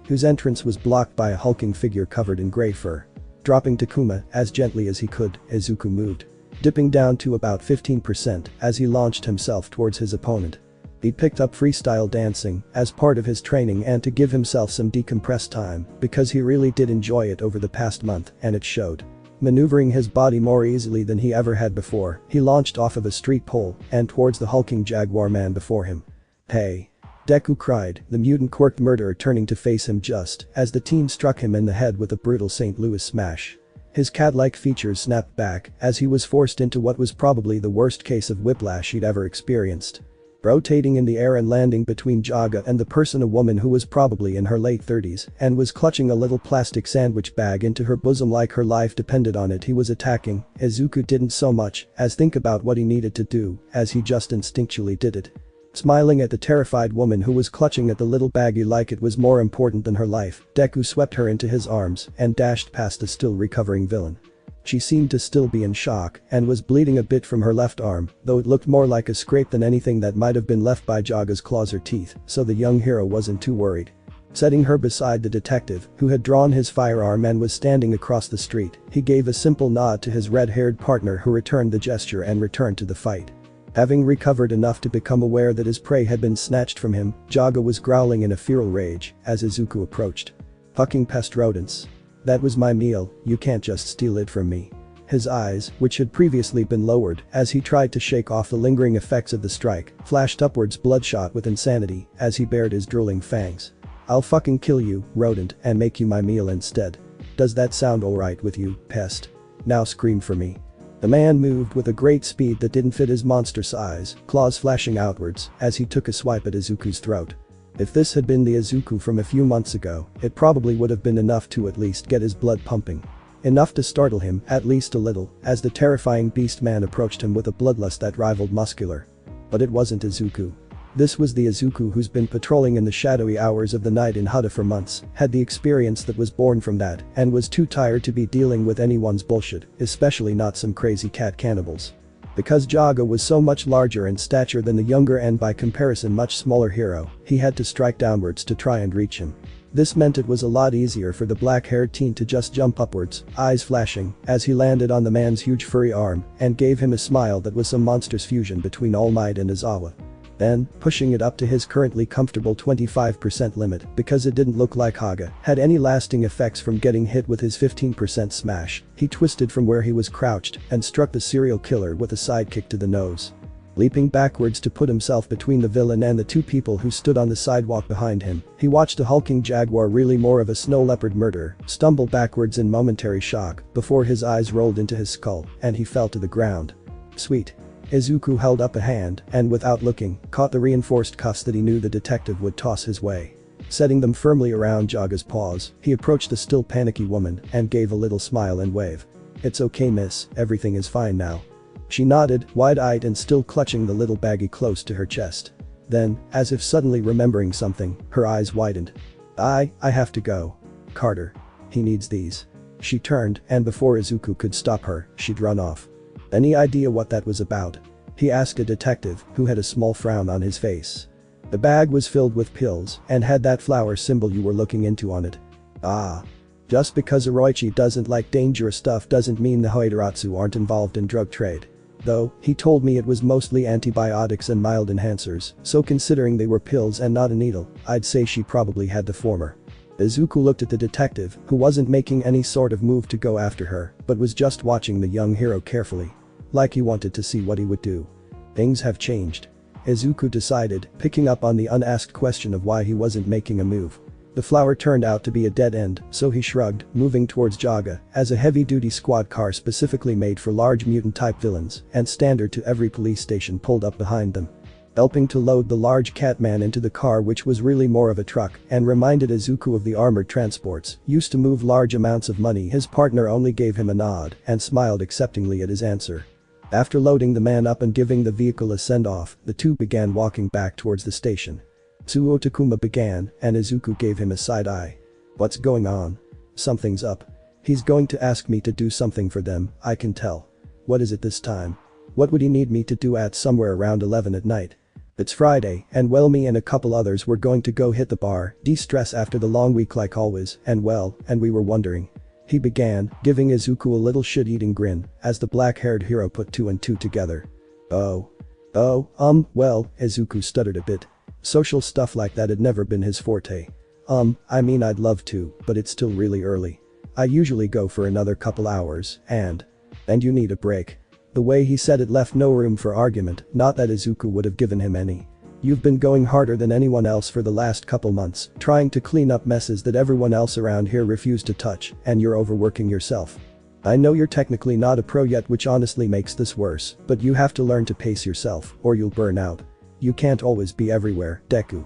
whose entrance was blocked by a hulking figure covered in gray fur. Dropping Takuma as gently as he could, Izuku moved. Dipping down to about 15% as he launched himself towards his opponent. He picked up freestyle dancing as part of his training and to give himself some decompress time because he really did enjoy it over the past month and it showed. Maneuvering his body more easily than he ever had before, he launched off of a street pole and towards the hulking jaguar man before him. Hey! Deku cried, the mutant quirked murderer turning to face him just as the teen struck him in the head with a brutal St. Louis smash. His cat-like features snapped back as he was forced into what was probably the worst case of whiplash he'd ever experienced. Rotating in the air and landing between Jaga and the person, a woman who was probably in her late 30s and was clutching a little plastic sandwich bag into her bosom like her life depended on it. He was attacking. Izuku didn't so much as think about what he needed to do as he just instinctually did it. Smiling at the terrified woman who was clutching at the little baggie like it was more important than her life, Deku swept her into his arms and dashed past the still recovering villain. She seemed to still be in shock and was bleeding a bit from her left arm, though it looked more like a scrape than anything that might have been left by Jaga's claws or teeth, so the young hero wasn't too worried. Setting her beside the detective, who had drawn his firearm and was standing across the street, he gave a simple nod to his red-haired partner who returned the gesture and returned to the fight. Having recovered enough to become aware that his prey had been snatched from him, Jaga was growling in a feral rage as Izuku approached. Fucking pest rodents. That was my meal, you can't just steal it from me. His eyes, which had previously been lowered as he tried to shake off the lingering effects of the strike, flashed upwards bloodshot with insanity as he bared his drooling fangs. I'll fucking kill you, rodent, and make you my meal instead. Does that sound alright with you, pest? Now scream for me. The man moved with a great speed that didn't fit his monster size, claws flashing outwards as he took a swipe at Izuku's throat. If this had been the Izuku from a few months ago, it probably would have been enough to at least get his blood pumping. Enough to startle him, at least a little, as the terrifying beast man approached him with a bloodlust that rivaled muscular. But it wasn't Izuku. This was the Izuku who's been patrolling in the shadowy hours of the night in Huda for months, had the experience that was born from that, and was too tired to be dealing with anyone's bullshit, especially not some crazy cat cannibals. Because Jaga was so much larger in stature than the younger and by comparison much smaller hero, he had to strike downwards to try and reach him. This meant it was a lot easier for the black-haired teen to just jump upwards, eyes flashing, as he landed on the man's huge furry arm and gave him a smile that was some monstrous fusion between All Might and Izawa. Then, pushing it up to his currently comfortable 25% limit because it didn't look like Haga had any lasting effects from getting hit with his 15% smash, he twisted from where he was crouched and struck the serial killer with a sidekick to the nose. Leaping backwards to put himself between the villain and the 2 people who stood on the sidewalk behind him, he watched the hulking jaguar, really more of a snow leopard murderer, stumble backwards in momentary shock before his eyes rolled into his skull and he fell to the ground. Sweet. Izuku held up a hand and without looking, caught the reinforced cuffs that he knew the detective would toss his way. Setting them firmly around Jaga's paws, he approached the still panicky woman and gave a little smile and wave. "It's okay, miss, everything is fine now." She nodded, wide-eyed and still clutching the little baggie close to her chest. Then, as if suddenly remembering something, her eyes widened. I have to go. Carter. He needs these." She turned, and before Izuku could stop her, she'd run off. "Any idea what that was about?" he asked a detective who had a small frown on his face. "The bag was filled with pills and had that flower symbol you were looking into on it." "Ah. Just because Orochi doesn't like dangerous stuff doesn't mean the Hoitarasu aren't involved in drug trade. Though, he told me it was mostly antibiotics and mild enhancers, so considering they were pills and not a needle, I'd say she probably had the former." Izuku looked at the detective, who wasn't making any sort of move to go after her, but was just watching the young hero carefully. Like he wanted to see what he would do. Things have changed. Izuku decided, picking up on the unasked question of why he wasn't making a move. The flower turned out to be a dead end, so he shrugged, moving towards Jaga, as a heavy-duty squad car specifically made for large mutant-type villains and standard to every police station pulled up behind them. Helping to load the large Catman into the car, which was really more of a truck and reminded Izuku of the armored transports used to move large amounts of money, his partner only gave him a nod and smiled acceptingly at his answer. After loading the man up and giving the vehicle a send-off, the two began walking back towards the station. Tsuo Takuma began, and Izuku gave him a side eye. "What's going on?" "Something's up. He's going to ask me to do something for them, I can tell." "What is it this time?" "What would he need me to do at somewhere around 11 at night?" "It's Friday, and well, me and a couple others were going to go hit the bar, de-stress after the long week like always, and we were wondering." He began, giving Izuku a little shit-eating grin, as the black-haired hero put two and two together. Well, Izuku stuttered a bit. Social stuff like that had never been his forte. I mean, I'd love to, but it's still really early. I usually go for another couple hours, and you need a break." The way he said it left no room for argument, not that Izuku would have given him any. "You've been going harder than anyone else for the last couple months, trying to clean up messes that everyone else around here refused to touch, and you're overworking yourself. I know you're technically not a pro yet, which honestly makes this worse, but you have to learn to pace yourself, or you'll burn out. You can't always be everywhere, Deku."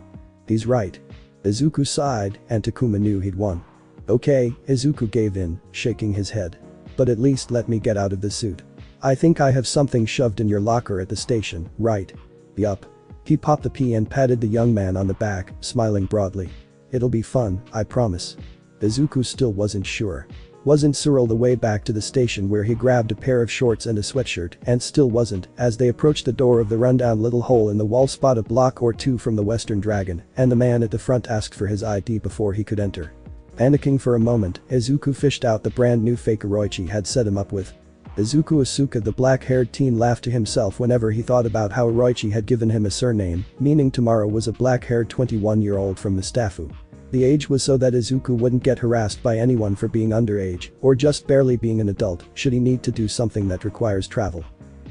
"He's right." Izuku sighed, and Takuma knew he'd won. "Okay," Izuku gave in, shaking his head. "But at least let me get out of this suit. I think I have something shoved in your locker at the station, right?" "Yup." He popped the pea and patted the young man on the back, smiling broadly. "It'll be fun, I promise." Izuku still wasn't sure. Wasn't Cyril the way back to the station where he grabbed a pair of shorts and a sweatshirt, and still wasn't, as they approached the door of the rundown little hole in the wall spot a block or two from the Western Dragon, and the man at the front asked for his ID before he could enter. Panicking for a moment, Izuku fished out the brand new fake Orochi had set him up with. Izuku Asuka, the black-haired teen, laughed to himself whenever he thought about how Orochi had given him a surname, meaning tomorrow was a black-haired 21-year-old from Mustafu. The age was so that Izuku wouldn't get harassed by anyone for being underage, or just barely being an adult, should he need to do something that requires travel.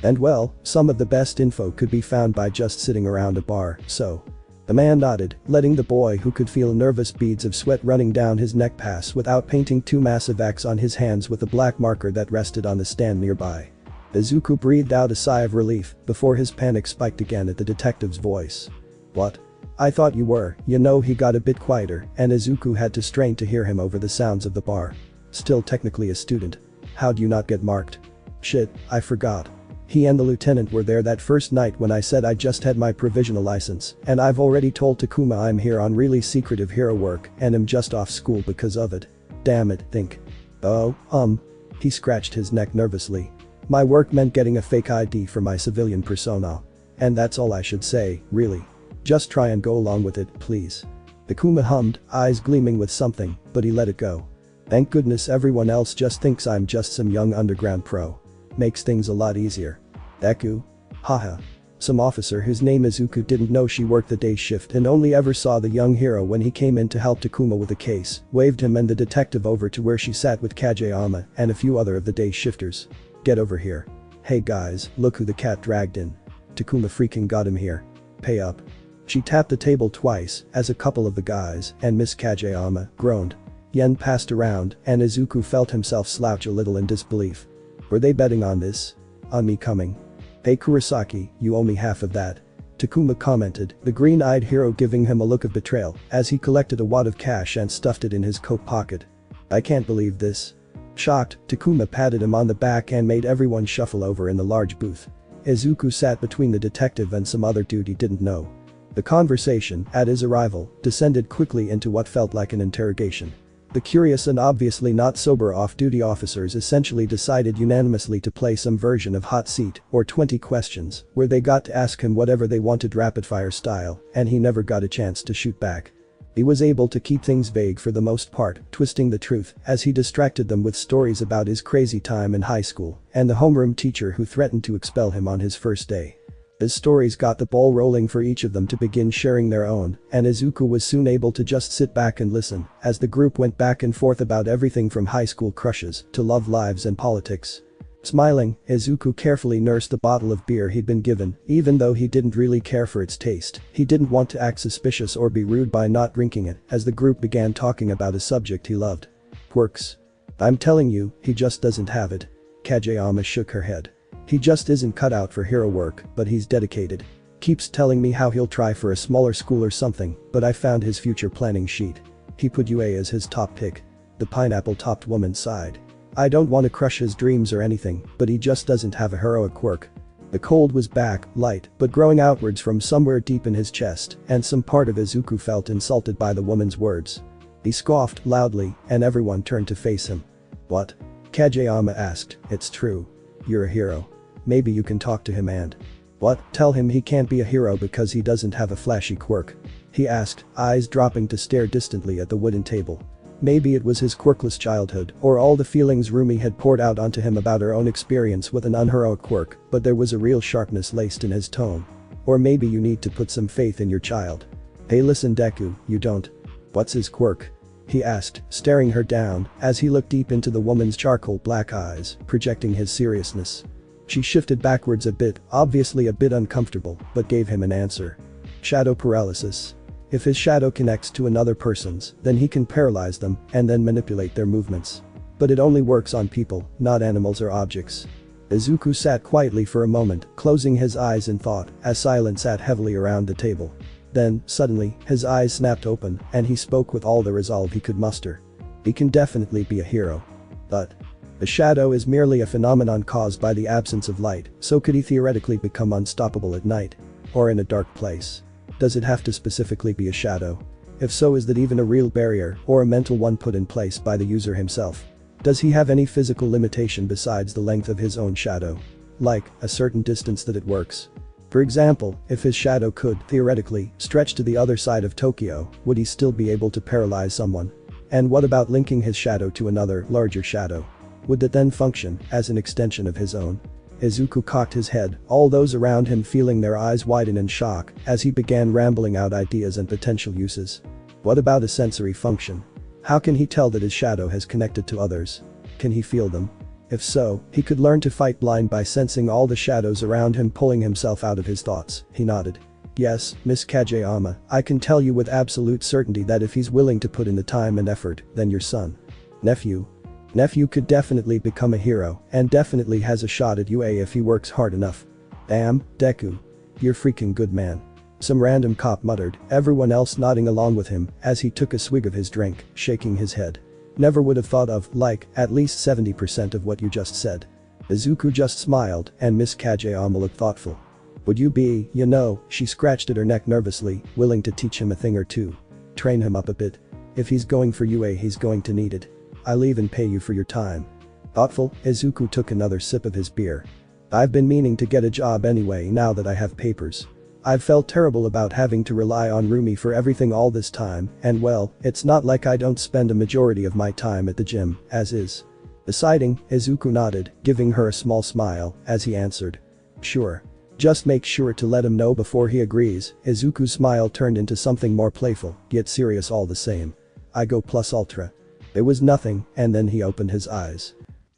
And some of the best info could be found by just sitting around a bar, so. The man nodded, letting the boy who could feel nervous beads of sweat running down his neck pass without painting two massive X on his hands with a black marker that rested on the stand nearby. Izuku breathed out a sigh of relief before his panic spiked again at the detective's voice. "What? I thought you were," he got a bit quieter, and Izuku had to strain to hear him over the sounds of the bar. "Still technically a student. How'd you not get marked?" "Shit, I forgot. He and the lieutenant were there that first night when I said I just had my provisional license, and I've already told Takuma I'm here on really secretive hero work and am just off school because of it. Damn it, think." He scratched his neck nervously. "My work meant getting a fake ID for my civilian persona. And that's all I should say, really. Just try and go along with it, please." Takuma hummed, eyes gleaming with something, but he let it go. "Thank goodness everyone else just thinks I'm just some young underground pro. Makes things a lot easier." "Deku? Haha." Some officer whose name Izuku didn't know she worked the day shift and only ever saw the young hero when he came in to help Takuma with a case, waved him and the detective over to where she sat with Kageyama and a few other of the day shifters. "Get over here. Hey guys, look who the cat dragged in. Takuma freaking got him here. Pay up." She tapped the table twice as a couple of the guys and Miss Kageyama groaned. Yen passed around and Izuku felt himself slouch a little in disbelief. Were they betting on this? On me coming? Hey Kurosaki, you owe me half of that. Takuma commented, the green-eyed hero giving him a look of betrayal as he collected a wad of cash and stuffed it in his coat pocket. I can't believe this. Shocked, Takuma patted him on the back and made everyone shuffle over in the large booth. Izuku sat between the detective and some other dude he didn't know. The conversation, at his arrival, descended quickly into what felt like an interrogation. The curious and obviously not sober off-duty officers essentially decided unanimously to play some version of hot seat or 20 questions where they got to ask him whatever they wanted rapid-fire style, and he never got a chance to shoot back. He was able to keep things vague for the most part, twisting the truth as he distracted them with stories about his crazy time in high school and the homeroom teacher who threatened to expel him on his first day. His stories got the ball rolling for each of them to begin sharing their own, and Izuku was soon able to just sit back and listen as the group went back and forth about everything from high school crushes to love lives and politics. Smiling, Izuku carefully nursed the bottle of beer he'd been given, even though he didn't really care for its taste. He didn't want to act suspicious or be rude by not drinking it as the group began talking about a subject he loved. Quirks. I'm telling you, he just doesn't have it. Kageyama shook her head. He just isn't cut out for hero work, but he's dedicated. Keeps telling me how he'll try for a smaller school or something, but I found his future planning sheet. He put UA as his top pick. The pineapple-topped woman sighed. I don't want to crush his dreams or anything, but he just doesn't have a heroic quirk. The cold was back, light, but growing outwards from somewhere deep in his chest, and some part of Izuku felt insulted by the woman's words. He scoffed loudly, and everyone turned to face him. What? Kageyama asked. It's true. You're a hero. Maybe you can talk to him and… What? Tell him he can't be a hero because he doesn't have a flashy quirk? He asked, eyes dropping to stare distantly at the wooden table. Maybe it was his quirkless childhood or all the feelings Roomi had poured out onto him about her own experience with an unheroic quirk, but there was a real sharpness laced in his tone. Or maybe you need to put some faith in your child. Hey listen Deku, you don't. What's his quirk? He asked, staring her down as he looked deep into the woman's charcoal black eyes, projecting his seriousness. She shifted backwards a bit, obviously a bit uncomfortable, but gave him an answer. Shadow paralysis. If his shadow connects to another person's, then he can paralyze them and then manipulate their movements. But it only works on people, not animals or objects. Izuku sat quietly for a moment, closing his eyes in thought as silence sat heavily around the table. Then, suddenly, his eyes snapped open and he spoke with all the resolve he could muster. He can definitely be a hero. But the shadow is merely a phenomenon caused by the absence of light, so could he theoretically become unstoppable at night? Or in a dark place? Does it have to specifically be a shadow? If so, is that even a real barrier or a mental one put in place by the user himself? Does he have any physical limitation besides the length of his own shadow? Like, a certain distance that it works? For example, if his shadow could, theoretically, stretch to the other side of Tokyo, would he still be able to paralyze someone? And what about linking his shadow to another, larger shadow? Would that then function as an extension of his own? Izuku cocked his head, all those around him feeling their eyes widen in shock as he began rambling out ideas and potential uses. What about a sensory function? How can he tell that his shadow has connected to others? Can he feel them? If so, he could learn to fight blind by sensing all the shadows around him pulling himself out of his thoughts. He nodded. Yes, Miss Kageyama, I can tell you with absolute certainty that if he's willing to put in the time and effort, then your son. Nephew could definitely become a hero and definitely has a shot at UA if he works hard enough. Damn, Deku. You're freaking good man. Some random cop muttered, everyone else nodding along with him as he took a swig of his drink, shaking his head. Never would have thought of, like, at least 70% of what you just said. Izuku just smiled and Miss Kageyama looked thoughtful. Would you be, she scratched at her neck nervously, willing to teach him a thing or two. Train him up a bit. If he's going for UA he's going to need it. I'll even pay you for your time. Thoughtful, Izuku took another sip of his beer. I've been meaning to get a job anyway now that I have papers. I've felt terrible about having to rely on Roomi for everything all this time, and well, it's not like I don't spend a majority of my time at the gym, as is. Deciding, Izuku nodded, giving her a small smile as he answered. Sure. Just make sure to let him know before he agrees. Izuku's smile turned into something more playful, yet serious all the same. I go plus ultra. There was nothing, and then he opened his eyes.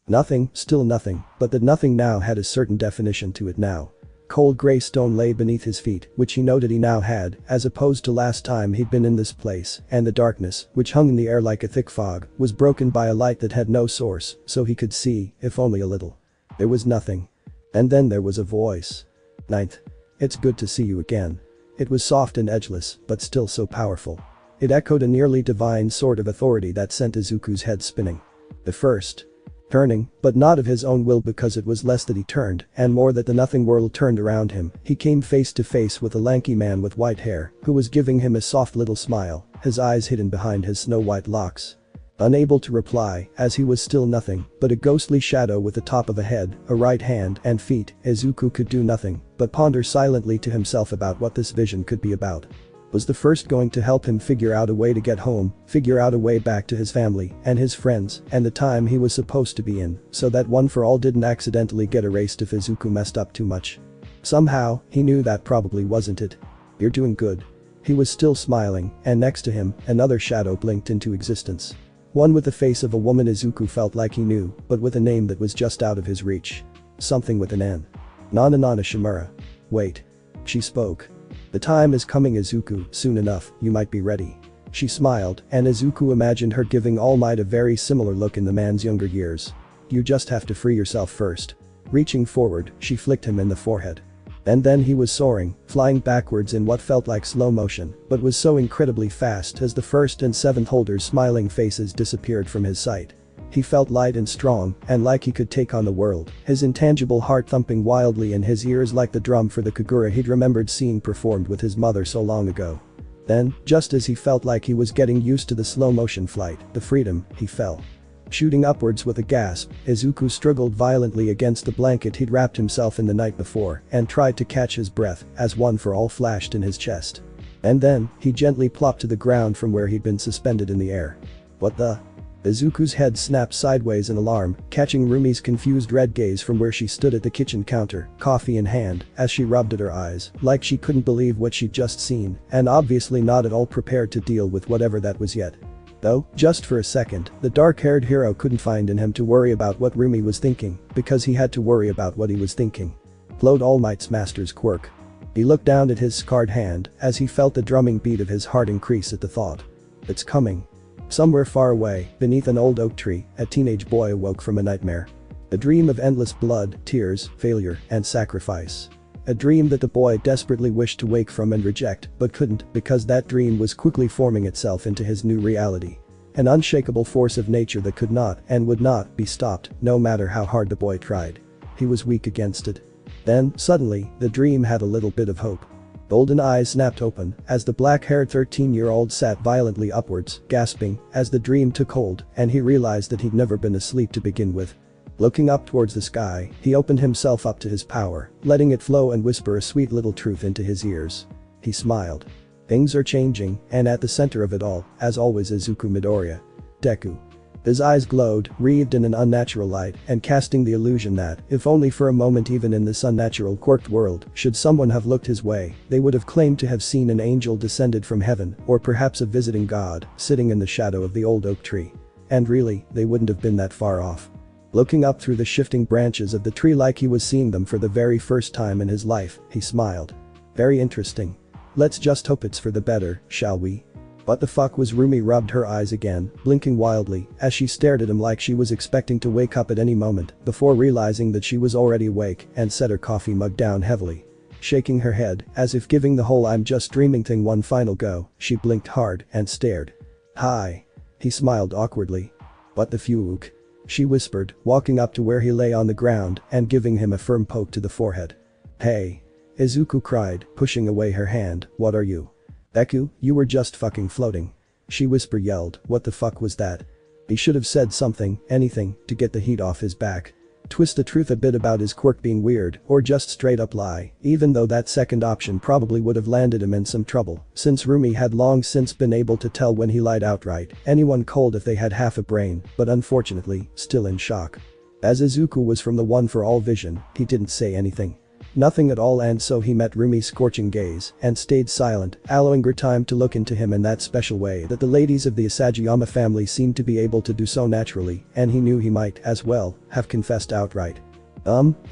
Nothing, still nothing, but that nothing now had a certain definition to it now. Cold grey stone lay beneath his feet, which he noted he now had, as opposed to last time he'd been in this place, and the darkness, which hung in the air like a thick fog, was broken by a light that had no source, so he could see, if only a little. There was nothing. And then there was a voice. Ninth. It's good to see you again. It was soft and edgeless, but still so powerful. It echoed a nearly divine sort of authority that sent Izuku's head spinning. The first. Turning, but not of his own will, because it was less that he turned and more that the nothing world turned around him. He came face to face with a lanky man with white hair who was giving him a soft little smile, his eyes hidden behind his snow-white locks. Unable to reply, as he was still nothing but a ghostly shadow with the top of a head, a right hand and feet, Izuku could do nothing but ponder silently to himself about what this vision could be about. Was the first going to help him figure out a way to get home, figure out a way back to his family and his friends and the time he was supposed to be in, so that One for All didn't accidentally get erased if Izuku messed up too much? Somehow, he knew that probably wasn't it. You're doing good. He was still smiling, and next to him, another shadow blinked into existence. One with the face of a woman Izuku felt like he knew, but with a name that was just out of his reach. Something with an N. Nana Shimura. Wait. She spoke. The time is coming, Izuku, soon enough, you might be ready. She smiled, and Izuku imagined her giving All Might a very similar look in the man's younger years. You just have to free yourself first. Reaching forward, she flicked him in the forehead. And then he was soaring, flying backwards in what felt like slow motion, but was so incredibly fast as the first and seventh holders' smiling faces disappeared from his sight. He felt light and strong, and like he could take on the world, his intangible heart thumping wildly in his ears like the drum for the kagura he'd remembered seeing performed with his mother so long ago. Then, just as he felt like he was getting used to the slow motion flight, the freedom, he fell. Shooting upwards with a gasp, Izuku struggled violently against the blanket he'd wrapped himself in the night before and tried to catch his breath as One for All flashed in his chest. And then, he gently plopped to the ground from where he'd been suspended in the air. What the? Izuku's head snapped sideways in alarm, catching Roomi's confused red gaze from where she stood at the kitchen counter, coffee in hand, as she rubbed at her eyes, like she couldn't believe what she'd just seen, and obviously not at all prepared to deal with whatever that was yet. Though, just for a second, the dark-haired hero couldn't find in him to worry about what Roomi was thinking, because he had to worry about what he was thinking. Flowed All Might's master's quirk. He looked down at his scarred hand as he felt the drumming beat of his heart increase at the thought. It's coming. Somewhere far away, beneath an old oak tree, a teenage boy awoke from a nightmare. A dream of endless blood, tears, failure, and sacrifice. A dream that the boy desperately wished to wake from and reject, but couldn't because that dream was quickly forming itself into his new reality. An unshakable force of nature that could not and would not be stopped, no matter how hard the boy tried. He was weak against it. Then, suddenly, the dream had a little bit of hope. Golden eyes snapped open as the black-haired 13-year-old sat violently upwards, gasping, as the dream took hold and he realized that he'd never been asleep to begin with. Looking up towards the sky, he opened himself up to his power, letting it flow and whisper a sweet little truth into his ears. He smiled. Things are changing, and at the center of it all, as always, Izuku Midoriya. Deku. His eyes glowed, wreathed in an unnatural light, and casting the illusion that, if only for a moment even in this unnatural quirked world, should someone have looked his way, they would have claimed to have seen an angel descended from heaven, or perhaps a visiting god, sitting in the shadow of the old oak tree. And really, they wouldn't have been that far off. Looking up through the shifting branches of the tree like he was seeing them for the very first time in his life, he smiled. Very interesting. Let's just hope it's for the better, shall we? What the fuck was Roomi? Rubbed her eyes again, blinking wildly as she stared at him like she was expecting to wake up at any moment before realizing that she was already awake and set her coffee mug down heavily. Shaking her head, as if giving the whole I'm just dreaming thing one final go, she blinked hard and stared. Hi. He smiled awkwardly. What the fuck? She whispered, walking up to where he lay on the ground and giving him a firm poke to the forehead. Hey. Izuku cried, pushing away her hand, what are you? Deku, you were just fucking floating. She yelled, what the fuck was that? He should have said something, anything, to get the heat off his back. Twist the truth a bit about his quirk being weird, or just straight up lie, even though that second option probably would have landed him in some trouble, since Roomi had long since been able to tell when he lied outright, anyone cold if they had half a brain, but unfortunately, still in shock. As Izuku was from the One for All vision, he didn't say anything. Nothing at all, and so he met Roomi's scorching gaze and stayed silent, allowing her time to look into him in that special way that the ladies of the Asagiyama family seemed to be able to do so naturally, and he knew he might, as well, have confessed outright.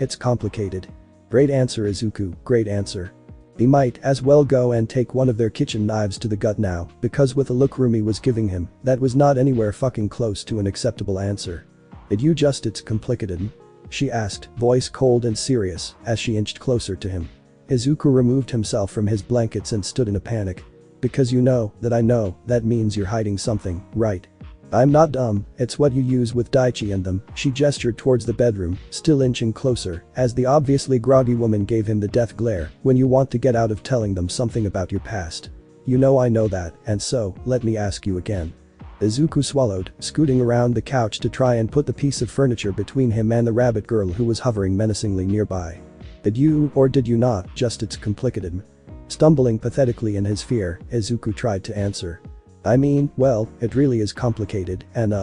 It's complicated. Great answer, Izuku, great answer. He might as well go and take one of their kitchen knives to the gut now, because with the look Roomi was giving him, that was not anywhere fucking close to an acceptable answer. It's complicated. she asked, voice cold and serious, as she inched closer to him. Izuku removed himself from his blankets and stood in a panic. Because you know that I know, that means you're hiding something, right? I'm not dumb, it's what you use with Daichi and them, she gestured towards the bedroom, still inching closer, as the obviously groggy woman gave him the death glare, when you want to get out of telling them something about your past. You know I know that, and so, let me ask you again. Izuku swallowed, scooting around the couch to try and put the piece of furniture between him and the rabbit girl who was hovering menacingly nearby. Did you, or did you not, just it's complicated? Stumbling pathetically in his fear, Izuku tried to answer. I mean, well, it really is complicated, and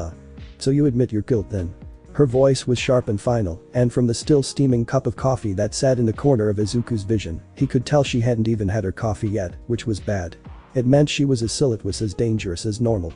so you admit your guilt then? Her voice was sharp and final, and from the still steaming cup of coffee that sat in the corner of Izuku's vision, he could tell she hadn't even had her coffee yet, which was bad. It meant she was as dangerous as normal.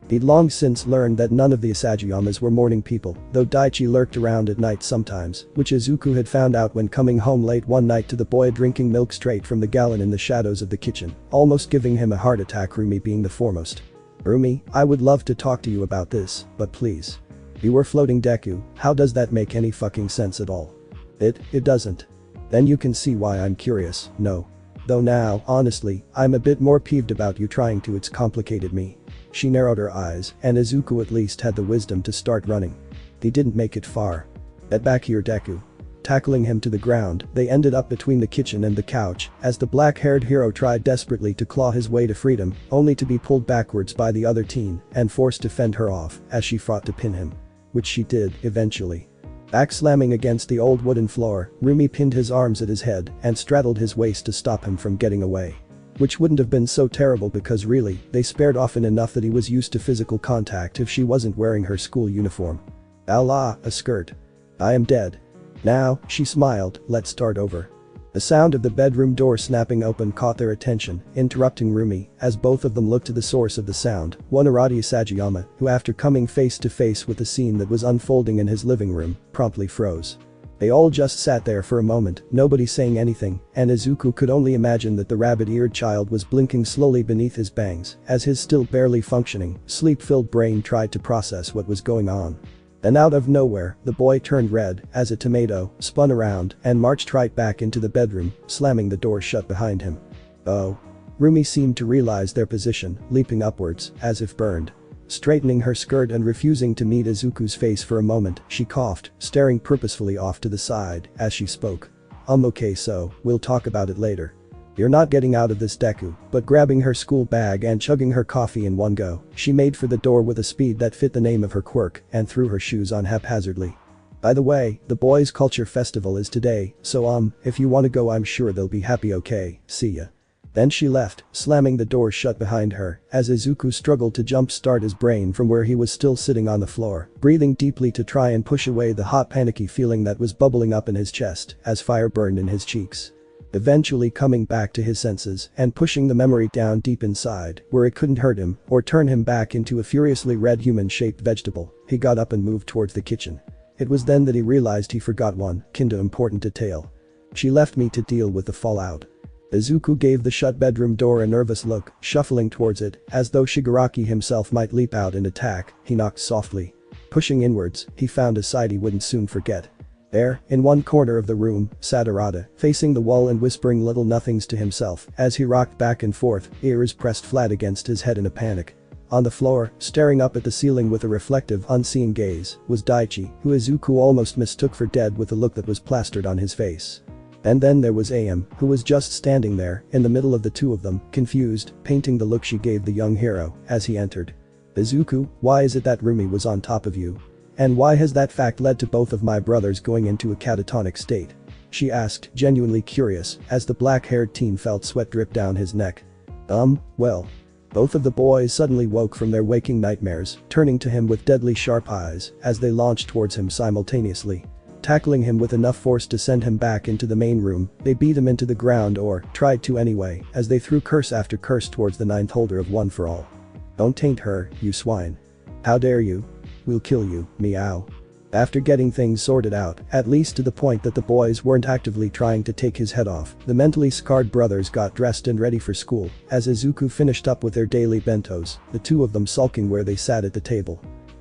He'd long since learned that none of the Asagiyamas were morning people, though Daichi lurked around at night sometimes, which Izuku had found out when coming home late one night to the boy drinking milk straight from the gallon in the shadows of the kitchen, almost giving him a heart attack, Roomi being the foremost. Roomi, I would love to talk to you about this, but please. You were floating Deku, how does that make any fucking sense at all? It doesn't. Then you can see why I'm curious, no. Though now, honestly, I'm a bit more peeved about you trying to it's complicated me. She narrowed her eyes, and Izuku at least had the wisdom to start running. They didn't make it far. Get back here, Deku. Tackling him to the ground, they ended up between the kitchen and the couch, as the black-haired hero tried desperately to claw his way to freedom, only to be pulled backwards by the other teen and forced to fend her off as she fought to pin him. Which she did, eventually. Back slamming against the old wooden floor, Roomi pinned his arms at his head and straddled his waist to stop him from getting away. Which wouldn't have been so terrible because really, they spared often enough that he was used to physical contact if she wasn't wearing her school uniform. Allah, a skirt. I am dead. Now, she smiled, let's start over. The sound of the bedroom door snapping open caught their attention, interrupting Roomi, as both of them looked to the source of the sound, one Arati Asagiyama, who after coming face to face with the scene that was unfolding in his living room, promptly froze. They all just sat there for a moment, nobody saying anything, and Izuku could only imagine that the rabbit-eared child was blinking slowly beneath his bangs, as his still barely functioning, sleep-filled brain tried to process what was going on. Then out of nowhere, the boy turned red as a tomato, spun around, and marched right back into the bedroom, slamming the door shut behind him. Oh. Roomi seemed to realize their position, leaping upwards, as if burned. Straightening her skirt and refusing to meet Izuku's face for a moment, she coughed, staring purposefully off to the side as she spoke. Okay, so, we'll talk about it later. You're not getting out of this, Deku, but grabbing her school bag and chugging her coffee in one go, she made for the door with a speed that fit the name of her quirk and threw her shoes on haphazardly. By the way, the boys' culture festival is today, so if you wanna go I'm sure they'll be happy, okay, see ya. Then she left, slamming the door shut behind her, as Izuku struggled to jump-start his brain from where he was still sitting on the floor, breathing deeply to try and push away the hot panicky feeling that was bubbling up in his chest as fire burned in his cheeks. Eventually coming back to his senses and pushing the memory down deep inside, where it couldn't hurt him or turn him back into a furiously red human-shaped vegetable, he got up and moved towards the kitchen. It was then that he realized he forgot one, kinda important detail. She left me to deal with the fallout. Izuku gave the shut bedroom door a nervous look, shuffling towards it, as though Shigaraki himself might leap out and attack. He knocked softly. Pushing inwards, he found a sight he wouldn't soon forget. There, in one corner of the room, sat Arata, facing the wall and whispering little nothings to himself as he rocked back and forth, ears pressed flat against his head in a panic. On the floor, staring up at the ceiling with a reflective, unseeing gaze, was Daichi, who Izuku almost mistook for dead with the look that was plastered on his face. And then there was Am, who was just standing there, in the middle of the two of them, confused, painting the look she gave the young hero as he entered. Izuku, why is it that Roomi was on top of you? And why has that fact led to both of my brothers going into a catatonic state? She asked, genuinely curious, as the black-haired teen felt sweat drip down his neck. Well. Both of the boys suddenly woke from their waking nightmares, turning to him with deadly sharp eyes as they launched towards him simultaneously. Tackling him with enough force to send him back into the main room, they beat him into the ground or tried to anyway, as they threw curse after curse towards the ninth holder of One for All. Don't taint her, you swine. How dare you? We'll kill you, meow. After getting things sorted out, at least to the point that the boys weren't actively trying to take his head off, the mentally scarred brothers got dressed and ready for school, as Izuku finished up with their daily bentos, the two of them sulking where they sat at the table.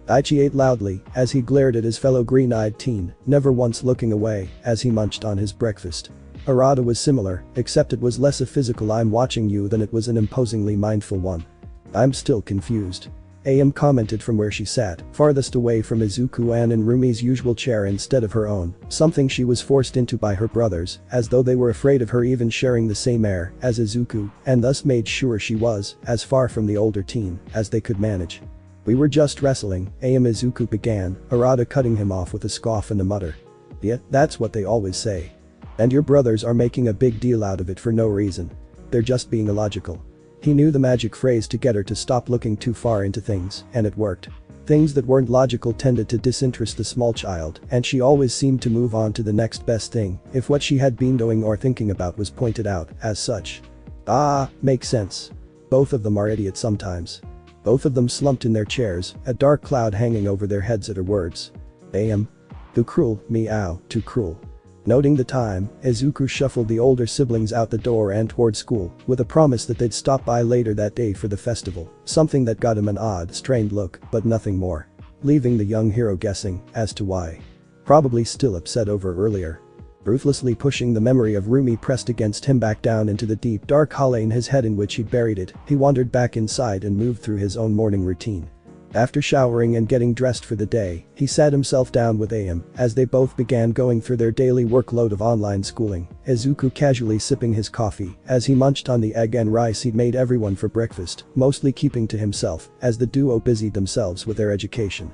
Aichi ate loudly as he glared at his fellow green-eyed teen, never once looking away as he munched on his breakfast. Arata was similar, except it was less a physical "I'm watching you" than it was an imposingly mindful one. "I'm still confused," AM commented from where she sat, farthest away from Izuku and in Rumi's usual chair instead of her own, something she was forced into by her brothers, as though they were afraid of her even sharing the same air as Izuku, and thus made sure she was as far from the older teen as they could manage. "We were just wrestling," AM Izuku began, Arata cutting him off with a scoff and a mutter. "Yeah, that's what they always say. And your brothers are making a big deal out of it for no reason. They're just being illogical." He knew the magic phrase to get her to stop looking too far into things, and it worked. Things that weren't logical tended to disinterest the small child, and she always seemed to move on to the next best thing if what she had been doing or thinking about was pointed out as such. "Ah, makes sense. Both of them are idiots sometimes." Both of them slumped in their chairs, a dark cloud hanging over their heads at her words. "AM. Too cruel, meow, too cruel." Noting the time, Izuku shuffled the older siblings out the door and toward school, with a promise that they'd stop by later that day for the festival, something that got him an odd, strained look, but nothing more. Leaving the young hero guessing as to why. Probably still upset over earlier. Ruthlessly pushing the memory of Roomi pressed against him back down into the deep dark hollow in his head in which he'd buried it, he wandered back inside and moved through his own morning routine. After showering and getting dressed for the day, he sat himself down with AM as they both began going through their daily workload of online schooling, Izuku casually sipping his coffee as he munched on the egg and rice he'd made everyone for breakfast, mostly keeping to himself as the duo busied themselves with their education.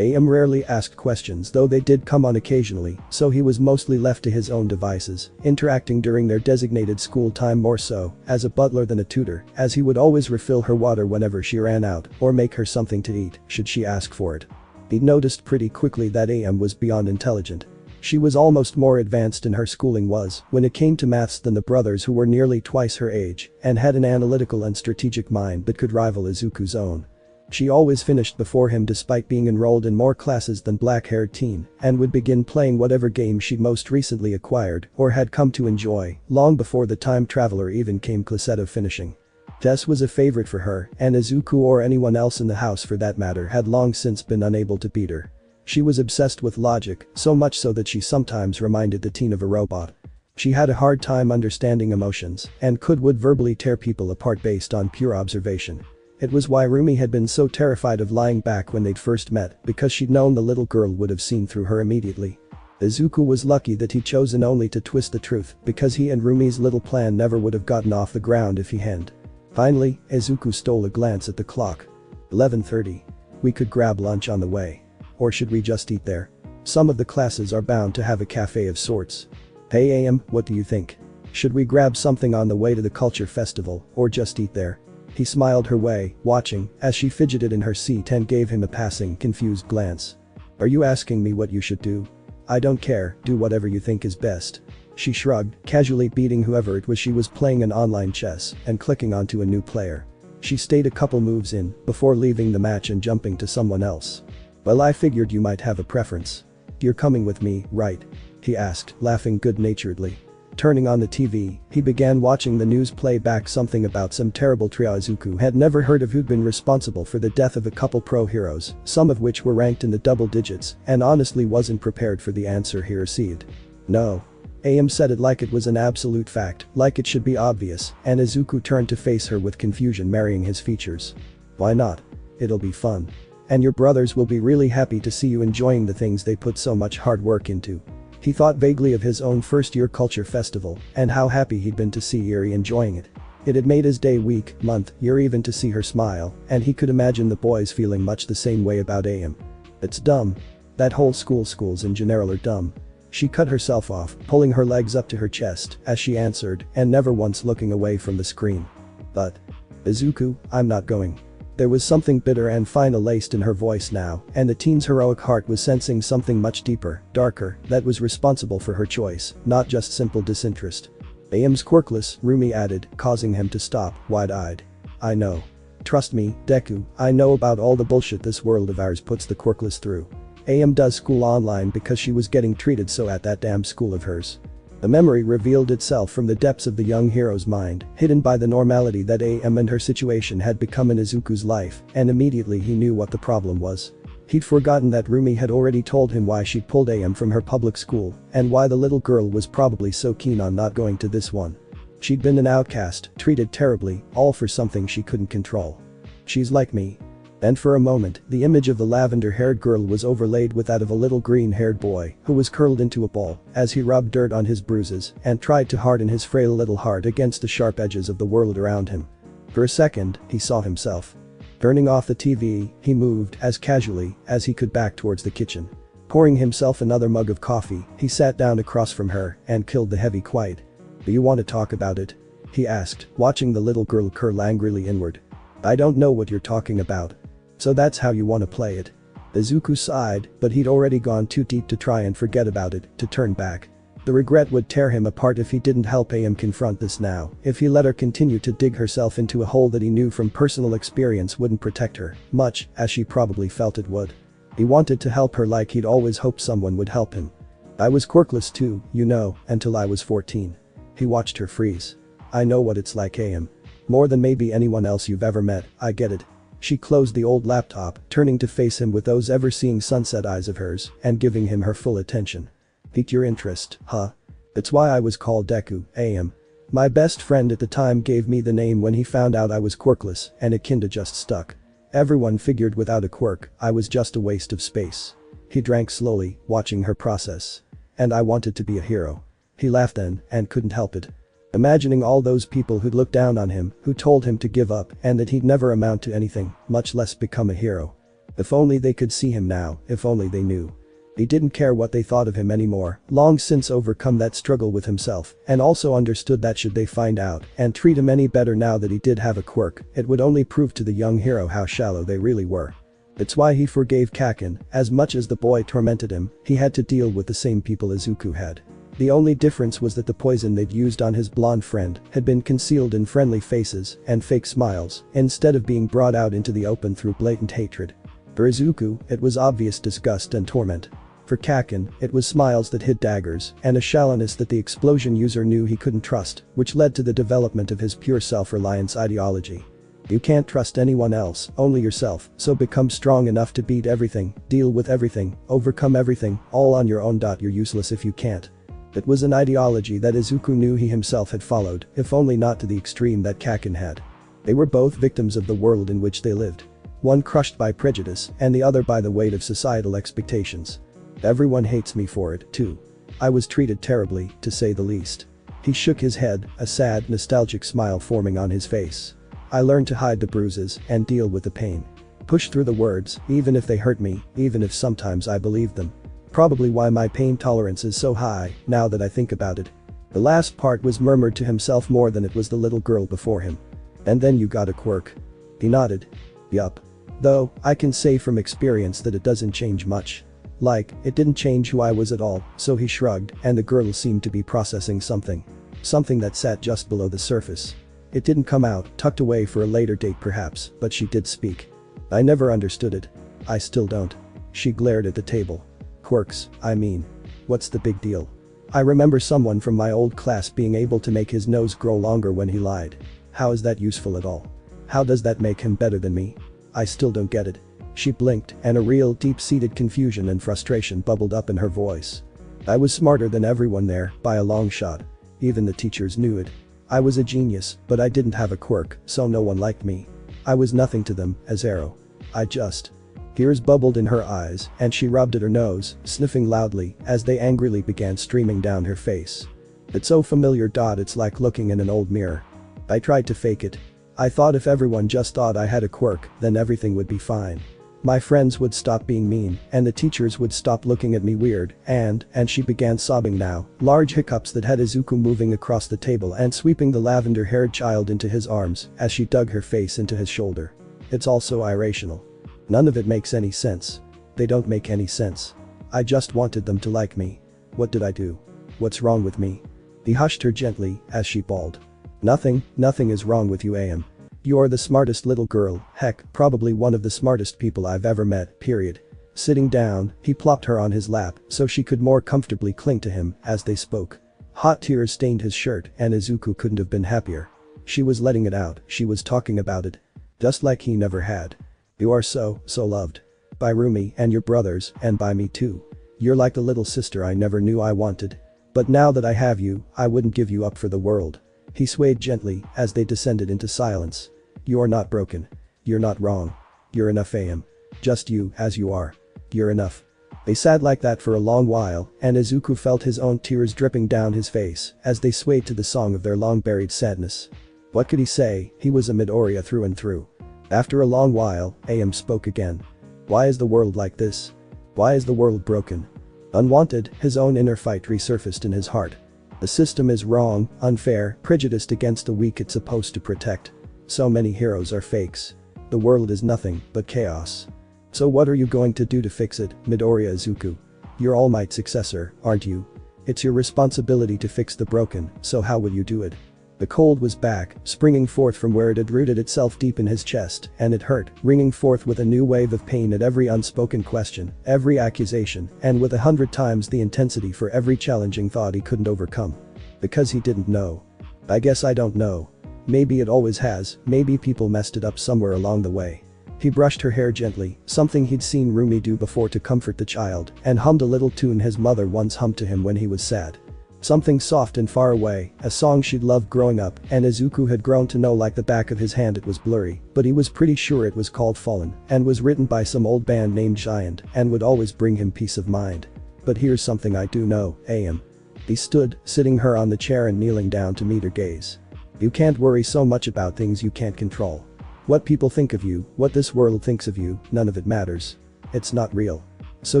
AM rarely asked questions, though they did come on occasionally, so he was mostly left to his own devices, interacting during their designated school time more so as a butler than a tutor, as he would always refill her water whenever she ran out or make her something to eat should she ask for it. He noticed pretty quickly that AM was beyond intelligent. She was almost more advanced in her schooling was when it came to maths than the brothers who were nearly twice her age and had an analytical and strategic mind that could rival Izuku's own. She always finished before him despite being enrolled in more classes than black-haired teen and would begin playing whatever game she'd most recently acquired or had come to enjoy long before the time traveler even came close of finishing. Chess was a favorite for her, and Izuku or anyone else in the house for that matter had long since been unable to beat her. She was obsessed with logic, so much so that she sometimes reminded the teen of a robot. She had a hard time understanding emotions and would verbally tear people apart based on pure observation. It was why Roomi had been so terrified of lying back when they'd first met, because she'd known the little girl would have seen through her immediately. Izuku was lucky that he'd chosen only to twist the truth, because he and Rumi's little plan never would have gotten off the ground if he hadn't. Finally, Izuku stole a glance at the clock. 11:30. We could grab lunch on the way. Or should we just eat there? Some of the classes are bound to have a cafe of sorts. Hey AM, what do you think? Should we grab something on the way to the culture festival, or just eat there? He smiled her way, watching as she fidgeted in her seat and gave him a passing, confused glance. Are you asking me what you should do? I don't care, do whatever you think is best. She shrugged, casually beating whoever it was she was playing an online chess and clicking onto a new player. She stayed a couple moves in before leaving the match and jumping to someone else. Well, I figured you might have a preference. You're coming with me, right? He asked, laughing good-naturedly. Turning on the TV, he began watching the news play back something about some terrible trio Izuku had never heard of who'd been responsible for the death of a couple pro heroes, some of which were ranked in the double digits, and honestly wasn't prepared for the answer he received. No. AM said it like it was an absolute fact, like it should be obvious, and Izuku turned to face her with confusion marrying his features. Why not? It'll be fun. And your brothers will be really happy to see you enjoying the things they put so much hard work into. He thought vaguely of his own first-year culture festival and how happy he'd been to see Yuri enjoying it. It had made his day, week, month, year even to see her smile, and he could imagine the boys feeling much the same way about AM. It's dumb. That whole schools in general are dumb. She cut herself off, pulling her legs up to her chest as she answered and never once looking away from the screen. But. Izuku, I'm not going. There was something bitter and final laced in her voice now, and the teen's heroic heart was sensing something much deeper, darker, that was responsible for her choice, not just simple disinterest. AM's quirkless, Roomi added, causing him to stop, wide-eyed. I know. Trust me, Deku, I know about all the bullshit this world of ours puts the quirkless through. AM does school online because she was getting treated so at that damn school of hers. The memory revealed itself from the depths of the young hero's mind, hidden by the normality that AM and her situation had become in Izuku's life, and immediately he knew what the problem was. He'd forgotten that Roomi had already told him why she'd pulled AM from her public school and why the little girl was probably so keen on not going to this one. She'd been an outcast, treated terribly, all for something she couldn't control. She's like me. And for a moment, the image of the lavender-haired girl was overlaid with that of a little green-haired boy who was curled into a ball as he rubbed dirt on his bruises and tried to harden his frail little heart against the sharp edges of the world around him. For a second, he saw himself. Turning off the TV, he moved as casually as he could back towards the kitchen. Pouring himself another mug of coffee, he sat down across from her and killed the heavy quiet. "Do you want to talk about it?" he asked, watching the little girl curl angrily inward. "I don't know what you're talking about." "So that's how you want to play it?" Izuku sighed, but he'd already gone too deep to try and forget about it, to turn back. The regret would tear him apart if he didn't help AM confront this now, if he let her continue to dig herself into a hole that he knew from personal experience wouldn't protect her, much as she probably felt it would. He wanted to help her like he'd always hoped someone would help him. "I was quirkless too, you know, until I was 14. He watched her freeze. "I know what it's like, AM. More than maybe anyone else you've ever met, I get it." She closed the old laptop, turning to face him with those ever-seeing sunset eyes of hers and giving him her full attention. "Piqued your interest, huh? That's why I was called Deku, AM. My best friend at the time gave me the name when he found out I was quirkless and it kinda just stuck. Everyone figured without a quirk, I was just a waste of space." He drank slowly, watching her process. "And I wanted to be a hero." He laughed then and couldn't help it. Imagining all those people who'd looked down on him, who told him to give up and that he'd never amount to anything, much less become a hero. If only they could see him now, if only they knew. He didn't care what they thought of him anymore, long since overcome that struggle with himself, and also understood that should they find out and treat him any better now that he did have a quirk, it would only prove to the young hero how shallow they really were. It's why he forgave Kaken, as much as the boy tormented him, he had to deal with the same people Izuku had. The only difference was that the poison they'd used on his blonde friend had been concealed in friendly faces and fake smiles instead of being brought out into the open through blatant hatred. For Izuku, it was obvious disgust and torment. For Kaken, it was smiles that hid daggers and a shallowness that the explosion user knew he couldn't trust, which led to the development of his pure self-reliance ideology. You can't trust anyone else, only yourself, so become strong enough to beat everything, deal with everything, overcome everything, all on your own. You're useless if you can't. It was an ideology that Izuku knew he himself had followed, if only not to the extreme that Kaken had. They were both victims of the world in which they lived. One crushed by prejudice and the other by the weight of societal expectations. Everyone hates me for it, too. I was treated terribly, to say the least. He shook his head, a sad, nostalgic smile forming on his face. I learned to hide the bruises and deal with the pain. Push through the words, even if they hurt me, even if sometimes I believed them. Probably why my pain tolerance is so high, now that I think about it. The last part was murmured to himself more than it was the little girl before him. "And then you got a quirk." He nodded. "Yup. Though, I can say from experience that it doesn't change much. Like, it didn't change who I was at all." So he shrugged, and the girl seemed to be processing something. Something that sat just below the surface. It didn't come out, tucked away for a later date perhaps, but she did speak. "I never understood it. I still don't." She glared at the table. "Quirks, I mean. What's the big deal? I remember someone from my old class being able to make his nose grow longer when he lied. How is that useful at all? How does that make him better than me? I still don't get it." She blinked, and a real deep-seated confusion and frustration bubbled up in her voice. "I was smarter than everyone there, by a long shot. Even the teachers knew it. I was a genius, but I didn't have a quirk, so no one liked me. I was nothing to them, as Arrow. I just..." Tears bubbled in her eyes, and she rubbed at her nose, sniffing loudly as they angrily began streaming down her face. "It's so familiar. It's like looking in an old mirror. I tried to fake it. I thought if everyone just thought I had a quirk, then everything would be fine. My friends would stop being mean, and the teachers would stop looking at me weird, and she began sobbing now, large hiccups that had Izuku moving across the table and sweeping the lavender-haired child into his arms as she dug her face into his shoulder. "It's all so irrational. None of it makes any sense. They don't make any sense. I just wanted them to like me. What did I do? What's wrong with me?" He hushed her gently as she bawled. Nothing is wrong with you, AM. You're the smartest little girl, heck, probably one of the smartest people I've ever met, period. Sitting down, he plopped her on his lap so she could more comfortably cling to him as they spoke. Hot tears stained his shirt, and Izuku couldn't have been happier. She was letting it out, she was talking about it. Just like he never had. "You are so loved. by Roomi and your brothers, and by me too. You're like the little sister I never knew I wanted. But now that I have you, I wouldn't give you up for the world." He swayed gently as they descended into silence. "You're not broken. You're not wrong. You're enough, AM. Just you, as you are. You're enough." They sat like that for a long while, and Izuku felt his own tears dripping down his face as they swayed to the song of their long-buried sadness. What could he say? He was a Midoriya through and through. After a long while, AM spoke again. "Why is the world like this? Why is the world broken?" Unwanted, his own inner fight resurfaced in his heart. The system is wrong, unfair, prejudiced against the weak it's supposed to protect. So many heroes are fakes. The world is nothing but chaos. So what are you going to do to fix it, Midoriya Izuku? You're All Might's successor, aren't you? It's your responsibility to fix the broken, so how will you do it? The cold was back, springing forth from where it had rooted itself deep in his chest, and it hurt, ringing forth with a new wave of pain at every unspoken question, every accusation, and with 100 times the intensity for every challenging thought he couldn't overcome. Because he didn't know. I guess I don't know. Maybe it always has, maybe people messed it up somewhere along the way. He brushed her hair gently, something he'd seen Roomi do before to comfort the child, and hummed a little tune his mother once hummed to him when he was sad. Something soft and far away, a song she'd loved growing up, and Izuku had grown to know like the back of his hand. It was blurry, but he was pretty sure it was called Fallen, and was written by some old band named Giant, and would always bring him peace of mind. But here's something I do know, AM. He stood, sitting her on the chair and kneeling down to meet her gaze. You can't worry so much about things you can't control. What people think of you, what this world thinks of you, none of it matters. It's not real. So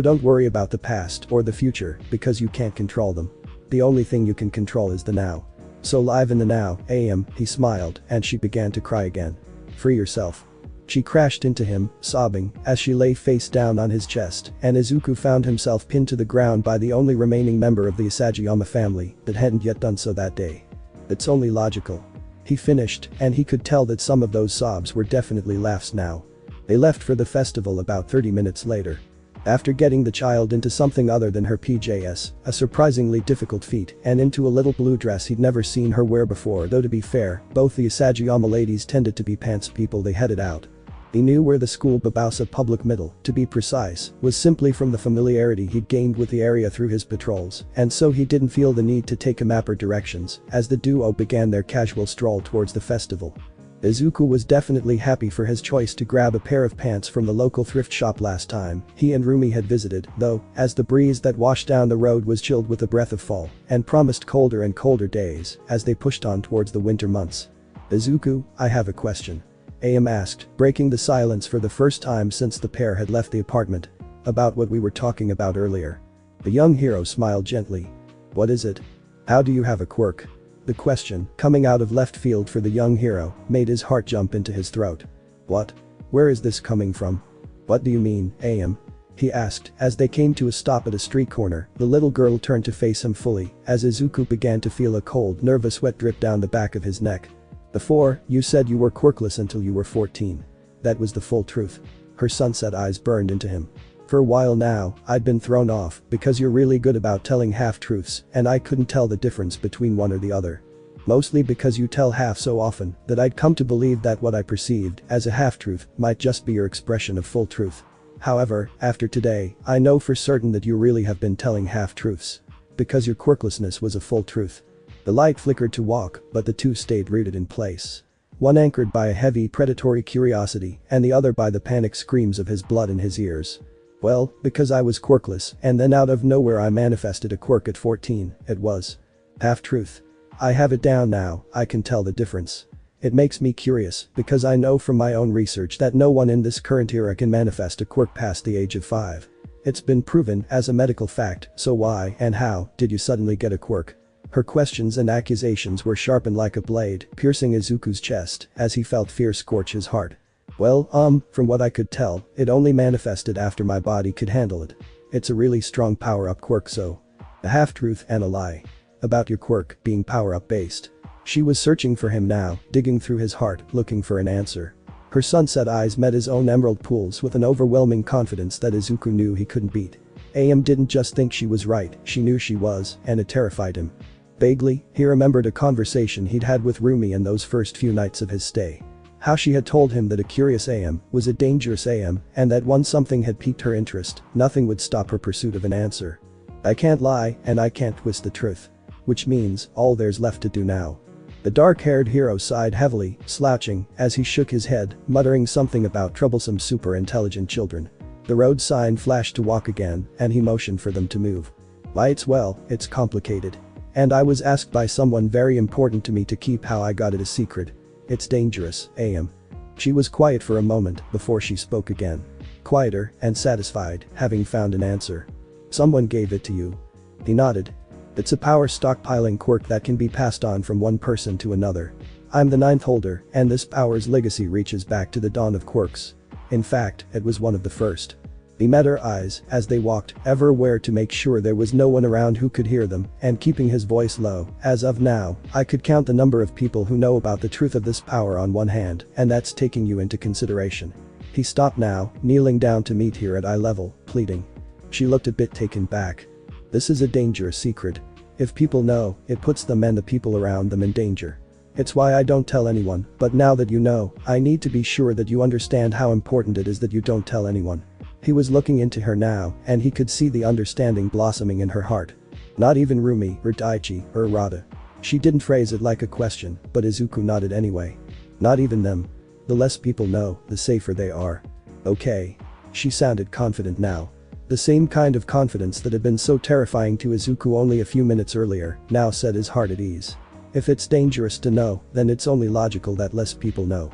don't worry about the past or the future, because you can't control them. The only thing you can control is the now. So live in the now, AM, he smiled, and she began to cry again. Free yourself. She crashed into him, sobbing, as she lay face down on his chest, and Izuku found himself pinned to the ground by the only remaining member of the Isagayama family that hadn't yet done so that day. It's only logical. He finished, and he could tell that some of those sobs were definitely laughs now. They left for the festival about 30 minutes later. After getting the child into something other than her PJs, a surprisingly difficult feat, and into a little blue dress he'd never seen her wear before, though to be fair, both the Isagayama ladies tended to be pants people, they headed out. He knew where the school Babausa Public Middle, to be precise, was simply from the familiarity he'd gained with the area through his patrols, and so he didn't feel the need to take a map or directions as the duo began their casual stroll towards the festival. Izuku was definitely happy for his choice to grab a pair of pants from the local thrift shop last time he and Roomi had visited, though, as the breeze that washed down the road was chilled with the breath of fall and promised colder and colder days as they pushed on towards the winter months. "Izuku, I have a question," AM asked, breaking the silence for the first time since the pair had left the apartment. "About what we were talking about earlier." The young hero smiled gently. "What is it? How do you have a quirk?" The question, coming out of left field for the young hero, made his heart jump into his throat. "What? Where is this coming from? What do you mean, AM?" he asked as they came to a stop at a street corner. The little girl turned to face him fully as Izuku began to feel a cold, nervous sweat drip down the back of his neck. "Before, you said you were quirkless until you were 14. That was the full truth." Her sunset eyes burned into him. "For a while now, I'd been thrown off because you're really good about telling half-truths, and I couldn't tell the difference between one or the other. Mostly because you tell half so often that I'd come to believe that what I perceived as a half-truth might just be your expression of full truth. However, after today, I know for certain that you really have been telling half-truths. Because your quirklessness was a full truth." The light flickered to walk, but the two stayed rooted in place. One anchored by a heavy predatory curiosity, and the other by the panicked screams of his blood in his ears. "Well, because I was quirkless, and then out of nowhere I manifested a quirk at 14, it was. Half-truth. I have it down now, I can tell the difference. It makes me curious, because I know from my own research that no one in this current era can manifest a quirk past the age of 5. It's been proven as a medical fact, so why and how did you suddenly get a quirk?" Her questions and accusations were sharpened like a blade, piercing Izuku's chest as he felt fear scorch his heart. "Well, from what I could tell, it only manifested after my body could handle it. It's a really strong power-up quirk, so. A half-truth and a lie. About your quirk being power-up based." She was searching for him now, digging through his heart, looking for an answer. Her sunset eyes met his own emerald pools with an overwhelming confidence that Izuku knew he couldn't beat. AM didn't just think she was right, she knew she was, and it terrified him. Vaguely, he remembered a conversation he'd had with Roomi in those first few nights of his stay. How she had told him that a curious AM was a dangerous AM and that once something had piqued her interest, nothing would stop her pursuit of an answer. I can't lie and I can't twist the truth. Which means, all there's left to do now. The dark-haired hero sighed heavily, slouching, as he shook his head, muttering something about troublesome super-intelligent children. The road sign flashed to walk again, and he motioned for them to move. Why it's complicated. And I was asked by someone very important to me to keep how I got it a secret. It's dangerous, AM. She was quiet for a moment before she spoke again. Quieter and satisfied, having found an answer. Someone gave it to you. He nodded. It's a power stockpiling quirk that can be passed on from one person to another. I'm the 9th holder, and this power's legacy reaches back to the dawn of quirks. In fact, it was one of the first. He met her eyes as they walked, ever aware to make sure there was no one around who could hear them, and keeping his voice low. As of now, I could count the number of people who know about the truth of this power on one hand, and that's taking you into consideration. He stopped now, kneeling down to meet her at eye level, pleading. She looked a bit taken back. This is a dangerous secret. If people know, it puts them and the people around them in danger. It's why I don't tell anyone, but now that you know, I need to be sure that you understand how important it is that you don't tell anyone. He was looking into her now, and he could see the understanding blossoming in her heart. Not even Roomi, or Daichi, or Arata. She didn't phrase it like a question, but Izuku nodded anyway. Not even them. The less people know, the safer they are. Okay. She sounded confident now. The same kind of confidence that had been so terrifying to Izuku only a few minutes earlier, now set his heart at ease. If it's dangerous to know, then it's only logical that less people know.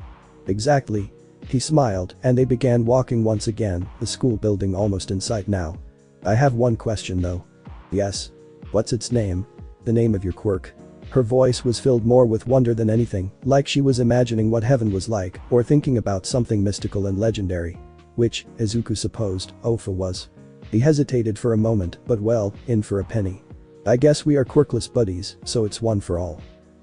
Exactly. He smiled, and they began walking once again, the school building almost in sight now. I have one question though. Yes. What's its name? The name of your quirk. Her voice was filled more with wonder than anything, like she was imagining what heaven was like, or thinking about something mystical and legendary. Which, Izuku supposed, Ofa was. He hesitated for a moment, but well, in for a penny. I guess we are quirkless buddies, so it's one for all.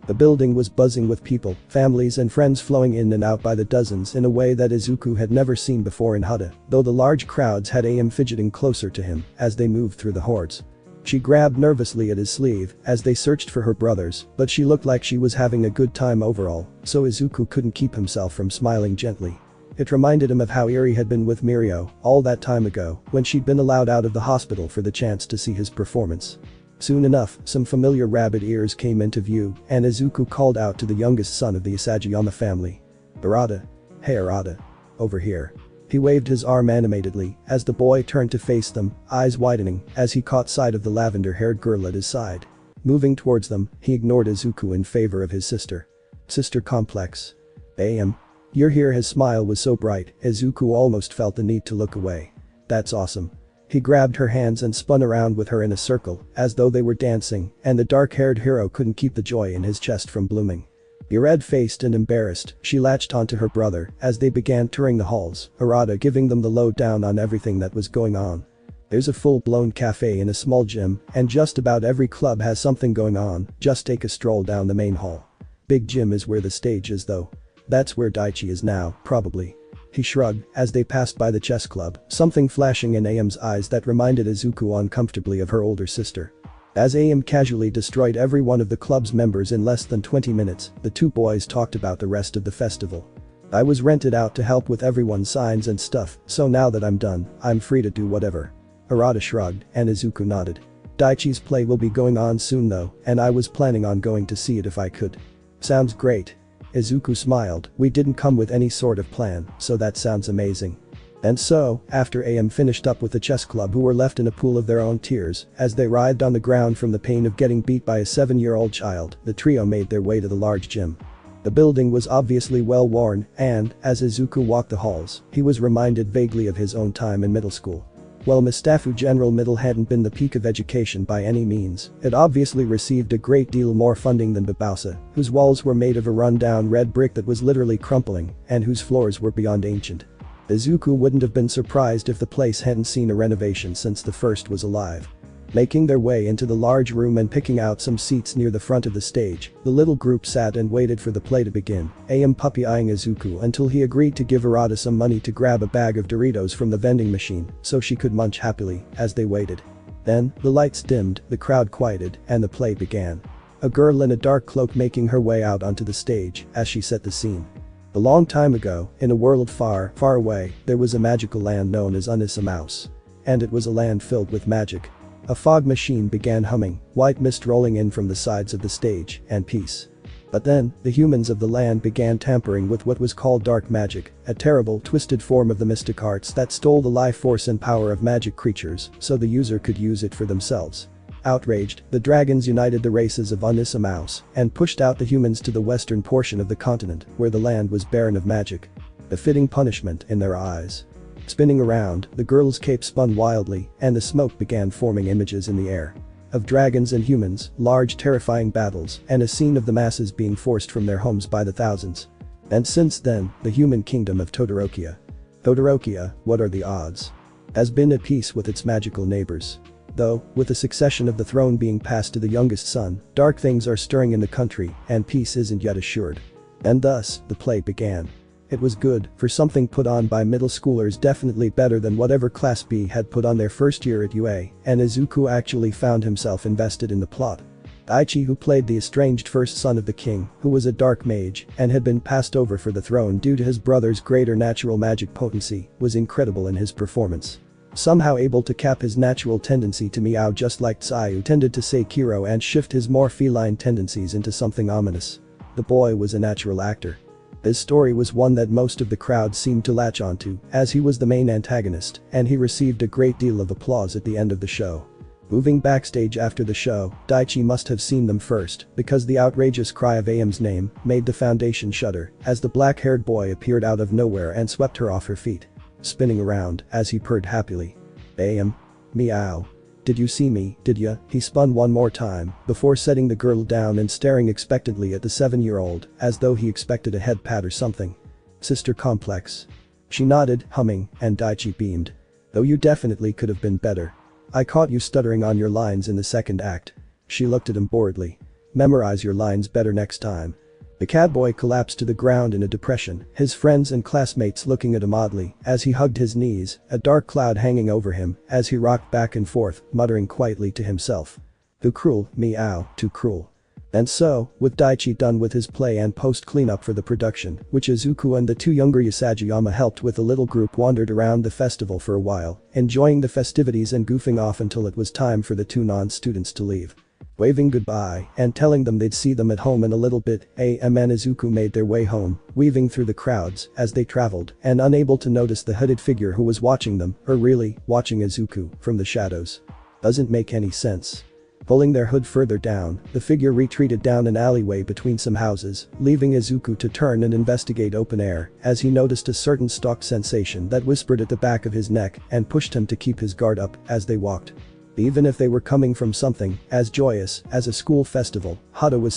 The building was buzzing with people, families and friends flowing in and out by the dozens in a way that Izuku had never seen before in Hutta, though the large crowds had AM fidgeting closer to him as they moved through the hordes. She grabbed nervously at his sleeve as they searched for her brothers, but she looked like she was having a good time overall, so Izuku couldn't keep himself from smiling gently. It reminded him of how Eri had been with Mirko all that time ago when she'd been allowed out of the hospital for the chance to see his performance. Soon enough, some familiar rabbit ears came into view, and Izuku called out to the youngest son of the Isagayama family. Arata. Hey Arata. Over here. He waved his arm animatedly as the boy turned to face them, eyes widening as he caught sight of the lavender-haired girl at his side. Moving towards them, he ignored Izuku in favor of his sister. Sister complex. AM. You're here. His smile was so bright, Izuku almost felt the need to look away. That's awesome. He grabbed her hands and spun around with her in a circle, as though they were dancing, and the dark-haired hero couldn't keep the joy in his chest from blooming. Red-faced and embarrassed, she latched onto her brother as they began touring the halls, Arata giving them the lowdown on everything that was going on. There's a full-blown cafe in a small gym, and just about every club has something going on, just take a stroll down the main hall. Big gym is where the stage is though. That's where Daichi is now, probably. He shrugged as they passed by the chess club, something flashing in AM's eyes that reminded Izuku uncomfortably of her older sister. As AM casually destroyed every one of the club's members in less than 20 minutes, the two boys talked about the rest of the festival. I was rented out to help with everyone's signs and stuff, so now that I'm done, I'm free to do whatever. Arata shrugged, and Izuku nodded. Daichi's play will be going on soon though, and I was planning on going to see it if I could. Sounds great. Izuku smiled. We didn't come with any sort of plan, so that sounds amazing. And so, after AM finished up with the chess club who were left in a pool of their own tears, as they writhed on the ground from the pain of getting beat by a 7-year-old child, the trio made their way to the large gym. The building was obviously well worn, and, as Izuku walked the halls, he was reminded vaguely of his own time in middle school. While Mustafu General Middle hadn't been the peak of education by any means, it obviously received a great deal more funding than Babausa, whose walls were made of a run-down red brick that was literally crumpling, and whose floors were beyond ancient. Izuku wouldn't have been surprised if the place hadn't seen a renovation since the first was alive. Making their way into the large room and picking out some seats near the front of the stage, the little group sat and waited for the play to begin, AM puppy-eyeing Izuku until he agreed to give Arata some money to grab a bag of Doritos from the vending machine so she could munch happily as they waited. Then, the lights dimmed, the crowd quieted, and the play began. A girl in a dark cloak making her way out onto the stage as she set the scene. A long time ago, in a world far, far away, there was a magical land known as Mouse. And it was a land filled with magic. A fog machine began humming, white mist rolling in from the sides of the stage, and peace. But then, the humans of the land began tampering with what was called dark magic, a terrible, twisted form of the mystic arts that stole the life force and power of magic creatures so the user could use it for themselves. Outraged, the dragons united the races of Mouse and pushed out the humans to the western portion of the continent where the land was barren of magic. A fitting punishment in their eyes. Spinning around, the girl's cape spun wildly and the smoke began forming images in the air. Of dragons and humans, large terrifying battles, and a scene of the masses being forced from their homes by the thousands. And since then, the human kingdom of Todorokia. Todorokia, what are the odds? Has been at peace with its magical neighbors. Though, with the succession of the throne being passed to the youngest son, dark things are stirring in the country and peace isn't yet assured. And thus, the play began. It was good, for something put on by middle schoolers definitely better than whatever Class B had put on their first year at UA, and Izuku actually found himself invested in the plot. Daichi, who played the estranged first son of the king, who was a dark mage and had been passed over for the throne due to his brother's greater natural magic potency, was incredible in his performance. Somehow able to cap his natural tendency to meow just like Tsai, who tended to say Kiro, and shift his more feline tendencies into something ominous. The boy was a natural actor. His story was one that most of the crowd seemed to latch onto, as he was the main antagonist, and he received a great deal of applause at the end of the show. Moving backstage after the show, Daichi must have seen them first, because the outrageous cry of Aem's name made the foundation shudder as the black-haired boy appeared out of nowhere and swept her off her feet. Spinning around as he purred happily. Aem. Meow. Did you see me, did ya? He spun one more time before setting the girl down and staring expectantly at the 7-year-old as though he expected a head pat or something. Sister complex. She nodded, humming, and Daichi beamed. Though you definitely could have been better. I caught you stuttering on your lines in the second act. She looked at him boredly. Memorize your lines better next time. The catboy collapsed to the ground in a depression, his friends and classmates looking at him oddly as he hugged his knees, a dark cloud hanging over him as he rocked back and forth, muttering quietly to himself. Too cruel, meow, too cruel. And so, with Daichi done with his play and post-cleanup for the production, which Izuku and the two younger Usagiyama helped with, the little group wandered around the festival for a while, enjoying the festivities and goofing off until it was time for the two non-students to leave. Waving goodbye and telling them they'd see them at home in a little bit, Aem and Izuku made their way home, weaving through the crowds as they traveled and unable to notice the hooded figure who was watching them, or really, watching Izuku, from the shadows. Doesn't make any sense. Pulling their hood further down, the figure retreated down an alleyway between some houses, leaving Izuku to turn and investigate open air as he noticed a certain stalk sensation that whispered at the back of his neck and pushed him to keep his guard up as they walked. Even if they were coming from something as joyous as a school festival, Hada was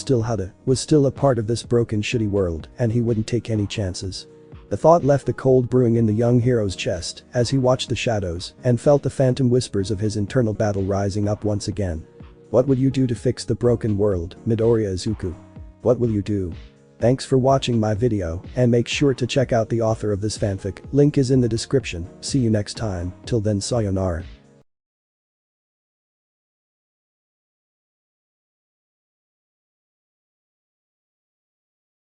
still a part of this broken, shitty world, and he wouldn't take any chances. The thought left the cold brewing in the young hero's chest as he watched the shadows and felt the phantom whispers of his internal battle rising up once again. What would you do to fix the broken world, Midoriya Izuku? What will you do? Thanks for watching my video, and make sure to check out the author of this fanfic, link is in the description. See you next time, till then sayonara.